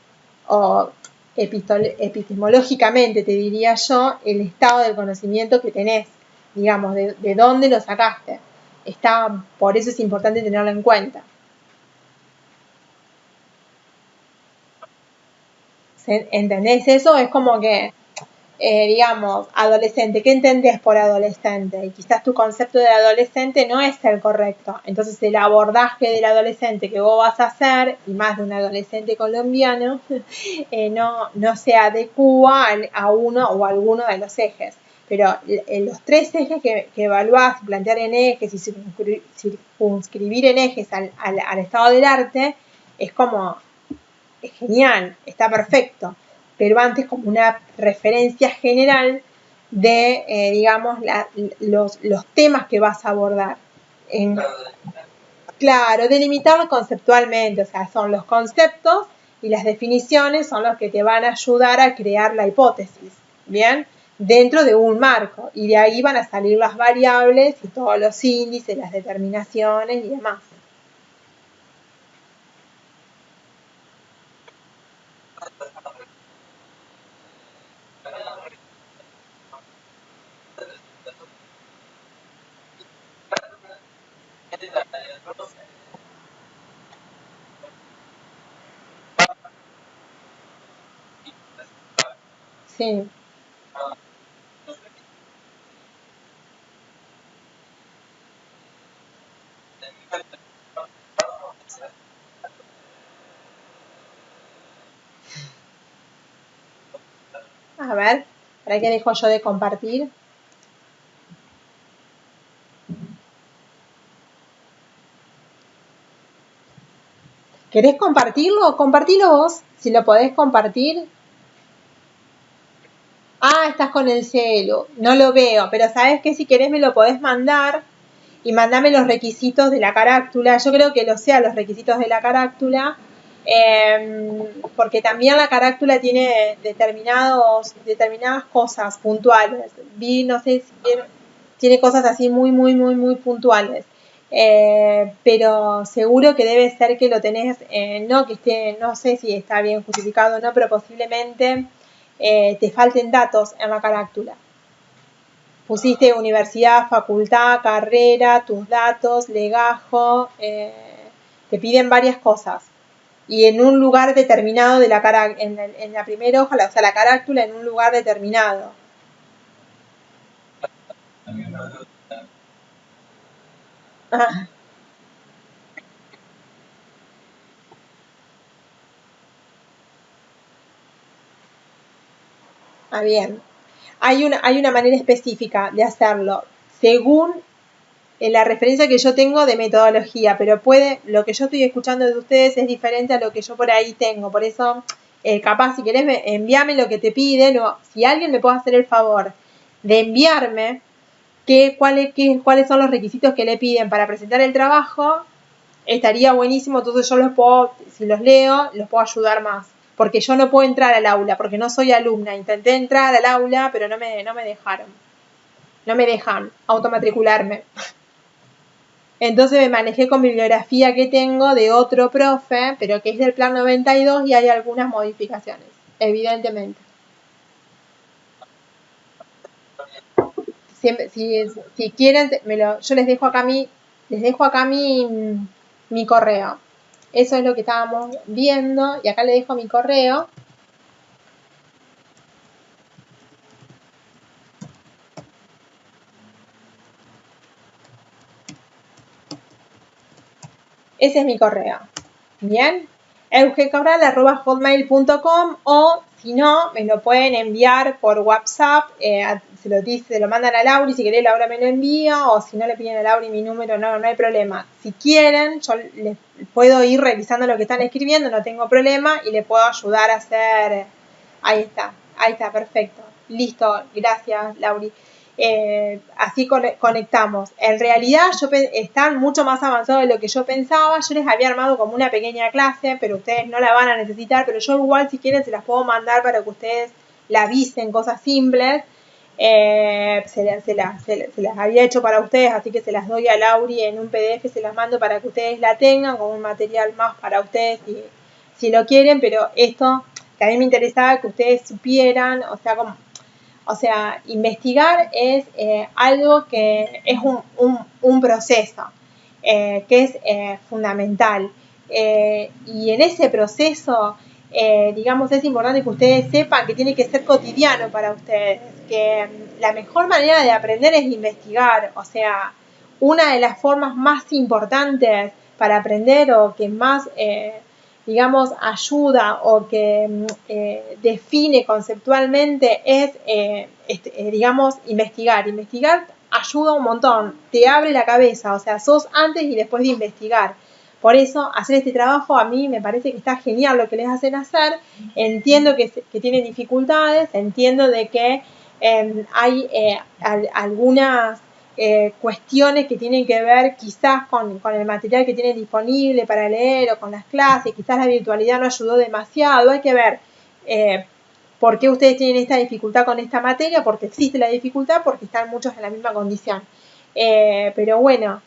o epistemológicamente, te diría yo, el estado del conocimiento que tenés, digamos, de dónde lo sacaste. Por eso es importante tenerlo en cuenta. ¿Entendés eso? Es como que, digamos, adolescente, ¿qué entendés por adolescente? Y quizás tu concepto de adolescente no es el correcto. Entonces el abordaje del adolescente que vos vas a hacer, y más de un adolescente colombiano, no se adecua a uno o a alguno de los ejes. Pero los tres ejes que evaluás, plantear en ejes y circunscribir en ejes al estado del arte, es como es genial, está perfecto, pero antes como una referencia general de, digamos, los temas que vas a abordar. En, claro, delimitarlo conceptualmente, o sea, son los conceptos y las definiciones son los que te van a ayudar a crear la hipótesis, ¿bien? Dentro de un marco, y de ahí van a salir las variables y todos los índices, las determinaciones y demás. Sí. A ver, ¿para qué dejo yo de compartir? ¿Querés compartirlo? Compartilo vos, si lo podés compartir. Ah, estás con el celu. No lo veo, pero sabes que si querés me lo podés mandar y mandame los requisitos de la carátula. Yo creo que lo sea los requisitos de la carátula, porque también la carátula tiene determinadas cosas puntuales. No sé si tiene cosas así muy, muy, muy, muy puntuales. Pero seguro que debe ser que lo tenés, no que esté, no sé si está bien justificado o no, pero posiblemente te falten datos en la carátula. Pusiste universidad, facultad, carrera, tus datos, legajo, te piden varias cosas. y en un lugar determinado de la cara, en la primera hoja, o sea, la carátula en un lugar determinado. Ah, bien. Hay una manera específica de hacerlo, según la referencia que yo tengo de metodología, pero lo que yo estoy escuchando de ustedes es diferente a lo que yo por ahí tengo. Por eso, capaz, si querés, envíame lo que te piden, o si alguien me puede hacer el favor de enviarme cuáles son los requisitos que le piden para presentar el trabajo, estaría buenísimo. Entonces yo si los leo, los puedo ayudar más. Porque yo no puedo entrar al aula, porque no soy alumna. Intenté entrar al aula, pero no me dejaron. No me dejan automatricularme. Entonces me manejé con bibliografía que tengo de otro profe, pero que es del plan 92 y hay algunas modificaciones, evidentemente. Si quieren, yo les dejo acá mi correo. Eso es lo que estábamos viendo y acá les dejo mi correo. Ese es mi correo. Bien, eugecabral@hotmail.com, o si no, me lo pueden enviar por WhatsApp, se lo mandan a Lauri, si querés Laura me lo envía, o si no le piden a Lauri mi número, no hay problema. Si quieren, yo les puedo ir revisando lo que están escribiendo, no tengo problema, y le puedo ayudar a hacer. Ahí está, perfecto. Listo, gracias Lauri. Así conectamos. En realidad están mucho más avanzados de lo que yo pensaba. Yo les había armado como una pequeña clase, pero ustedes no la van a necesitar, pero yo igual, si quieren, se las puedo mandar para que ustedes la avisen, cosas simples. Se las había hecho para ustedes, así que se las doy a Lauri en un PDF, se las mando para que ustedes la tengan como un material más para ustedes si lo quieren. Pero esto que a mí me interesaba que ustedes supieran, o sea, investigar es algo que es un proceso, que es fundamental. Y en ese proceso, digamos, es importante que ustedes sepan que tiene que ser cotidiano para ustedes, que la mejor manera de aprender es investigar. O sea, una de las formas más importantes para aprender, o que más digamos, ayuda, o que define conceptualmente, es, digamos, investigar. Investigar ayuda un montón, te abre la cabeza, o sea, sos antes y después de investigar. Por eso, hacer este trabajo a mí me parece que está genial lo que les hacen hacer. Entiendo que tienen dificultades, entiendo de que hay algunas cuestiones que tienen que ver quizás con el material que tienen disponible para leer, o con las clases. Quizás la virtualidad no ayudó demasiado. Hay que ver por qué ustedes tienen esta dificultad con esta materia, porque existe la dificultad, porque están muchos en la misma condición. Pero bueno,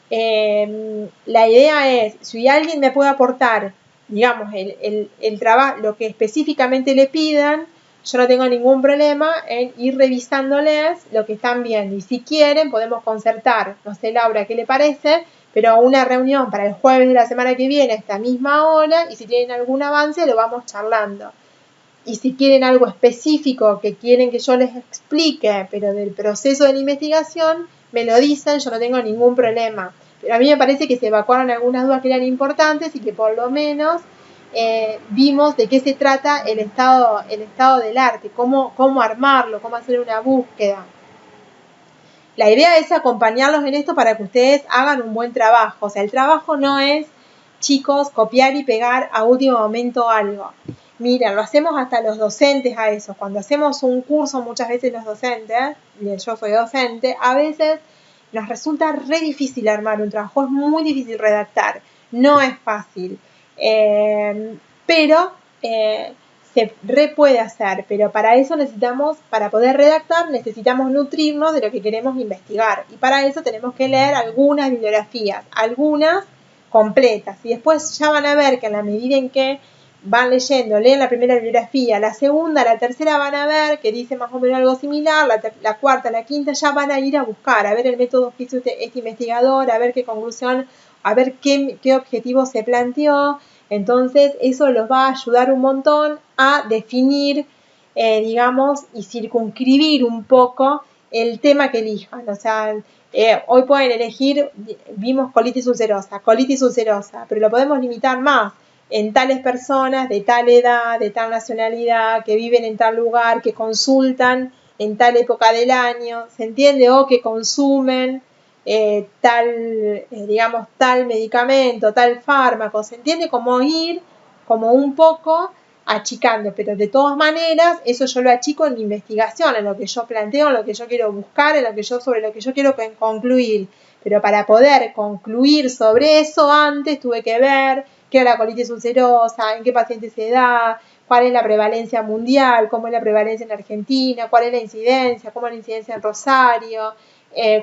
la idea es, si alguien me puede aportar, digamos, el trabajo, lo que específicamente le pidan, yo no tengo ningún problema en ir revisándoles lo que están viendo. Y si quieren, podemos concertar, no sé, Laura, ¿qué le parece? Pero una reunión para el jueves de la semana que viene, a esta misma hora, y si tienen algún avance, lo vamos charlando. Y si quieren algo específico que quieren que yo les explique, pero del proceso de la investigación, me lo dicen, yo no tengo ningún problema. Pero a mí me parece que se evacuaron algunas dudas que eran importantes, y que por lo menos vimos de qué se trata el estado del arte, cómo armarlo, cómo hacer una búsqueda. La idea es acompañarlos en esto para que ustedes hagan un buen trabajo. O sea, el trabajo no es, chicos, copiar y pegar a último momento algo. Mira, lo hacemos hasta los docentes a eso. Cuando hacemos un curso, muchas veces los docentes, y yo soy docente, a veces nos resulta re difícil armar un trabajo, es muy difícil redactar, no es fácil. Pero se puede hacer, pero para eso para poder redactar, necesitamos nutrirnos de lo que queremos investigar, y para eso tenemos que leer algunas bibliografías, algunas completas, y después ya van a ver que en la medida en que van leyendo, leen la primera bibliografía, la segunda, la tercera, van a ver que dice más o menos algo similar, la cuarta, la quinta, ya van a ir a buscar, a ver el método que hizo este investigador, a ver qué conclusión, a ver qué objetivo se planteó, Entonces eso los va a ayudar un montón a definir, digamos, y circunscribir un poco el tema que elijan. O sea, hoy pueden elegir, vimos colitis ulcerosa, pero lo podemos limitar más en tales personas de tal edad, de tal nacionalidad, que viven en tal lugar, que consultan en tal época del año, ¿se entiende? O que consumen digamos, tal medicamento, tal fármaco, ¿se entiende? Como ir, como un poco achicando, pero de todas maneras, eso yo lo achico en mi investigación, en lo que yo planteo, en lo que yo quiero buscar, sobre lo que yo quiero concluir. Pero para poder concluir sobre eso antes tuve que ver qué es la colitis ulcerosa, en qué pacientes se da, cuál es la prevalencia mundial, cómo es la prevalencia en Argentina, cuál es la incidencia, cómo es la incidencia en Rosario,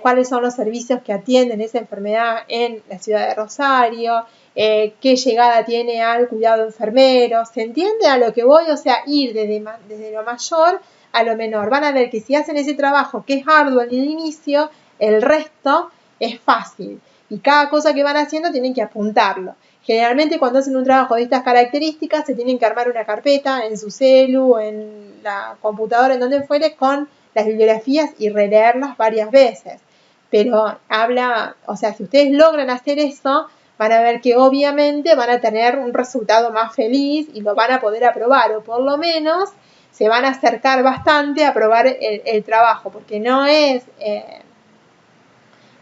cuáles son los servicios que atienden esa enfermedad en la ciudad de Rosario, qué llegada tiene al cuidado enfermero, ¿se entiende a lo que voy? O sea, ir desde lo mayor a lo menor. Van a ver que si hacen ese trabajo que es arduo en el inicio, el resto es fácil. Y cada cosa que van haciendo tienen que apuntarlo. Generalmente cuando hacen un trabajo de estas características se tienen que armar una carpeta en su celu, en la computadora, en donde fuere, con las bibliografías y releerlas varias veces. Pero o sea, si ustedes logran hacer eso, van a ver que obviamente van a tener un resultado más feliz y lo van a poder aprobar, o por lo menos se van a acercar bastante a aprobar el trabajo, porque no es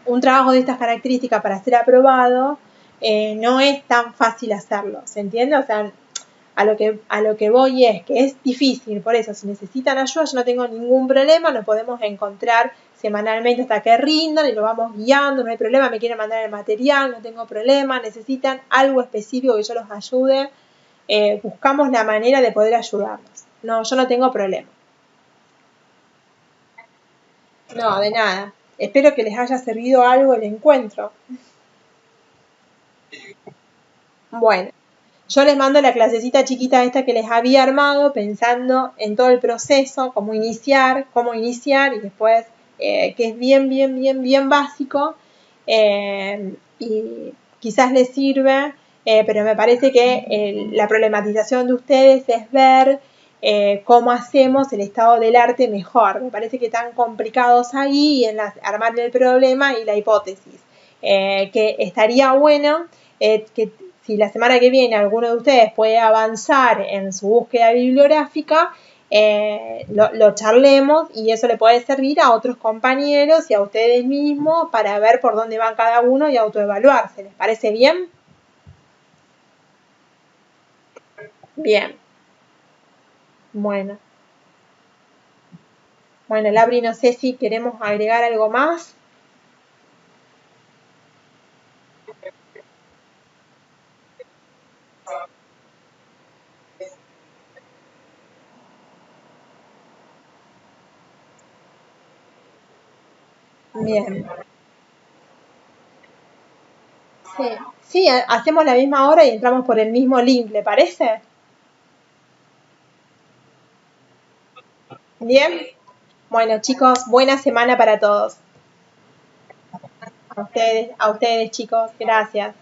un trabajo de estas características para ser aprobado, no es tan fácil hacerlo, ¿se entiende? O sea, a lo que voy es que es difícil, por eso si necesitan ayuda yo no tengo ningún problema, nos podemos encontrar semanalmente hasta que rindan y lo vamos guiando, no hay problema, me quieren mandar el material, no tengo problema, necesitan algo específico que yo los ayude, buscamos la manera de poder ayudarlos. No, yo no tengo problema. No, de nada. Espero que les haya servido algo el encuentro. Bueno, yo les mando la clasecita chiquita esta que les había armado pensando en todo el proceso, cómo iniciar y después que es bien básico y quizás les sirve, pero me parece que la problematización de ustedes es ver cómo hacemos el estado del arte mejor. Me parece que están complicados ahí en armar el problema y la hipótesis. Que estaría bueno que si la semana que viene alguno de ustedes puede avanzar en su búsqueda bibliográfica, lo charlemos y eso le puede servir a otros compañeros y a ustedes mismos para ver por dónde van cada uno y autoevaluarse. ¿Les parece bien? Bien. Bueno. Bueno, Labri, no sé si queremos agregar algo más. Bien. Sí, hacemos la misma hora y entramos por el mismo link, ¿le parece? Bien. Bueno, chicos, buena semana para todos. A ustedes chicos, gracias.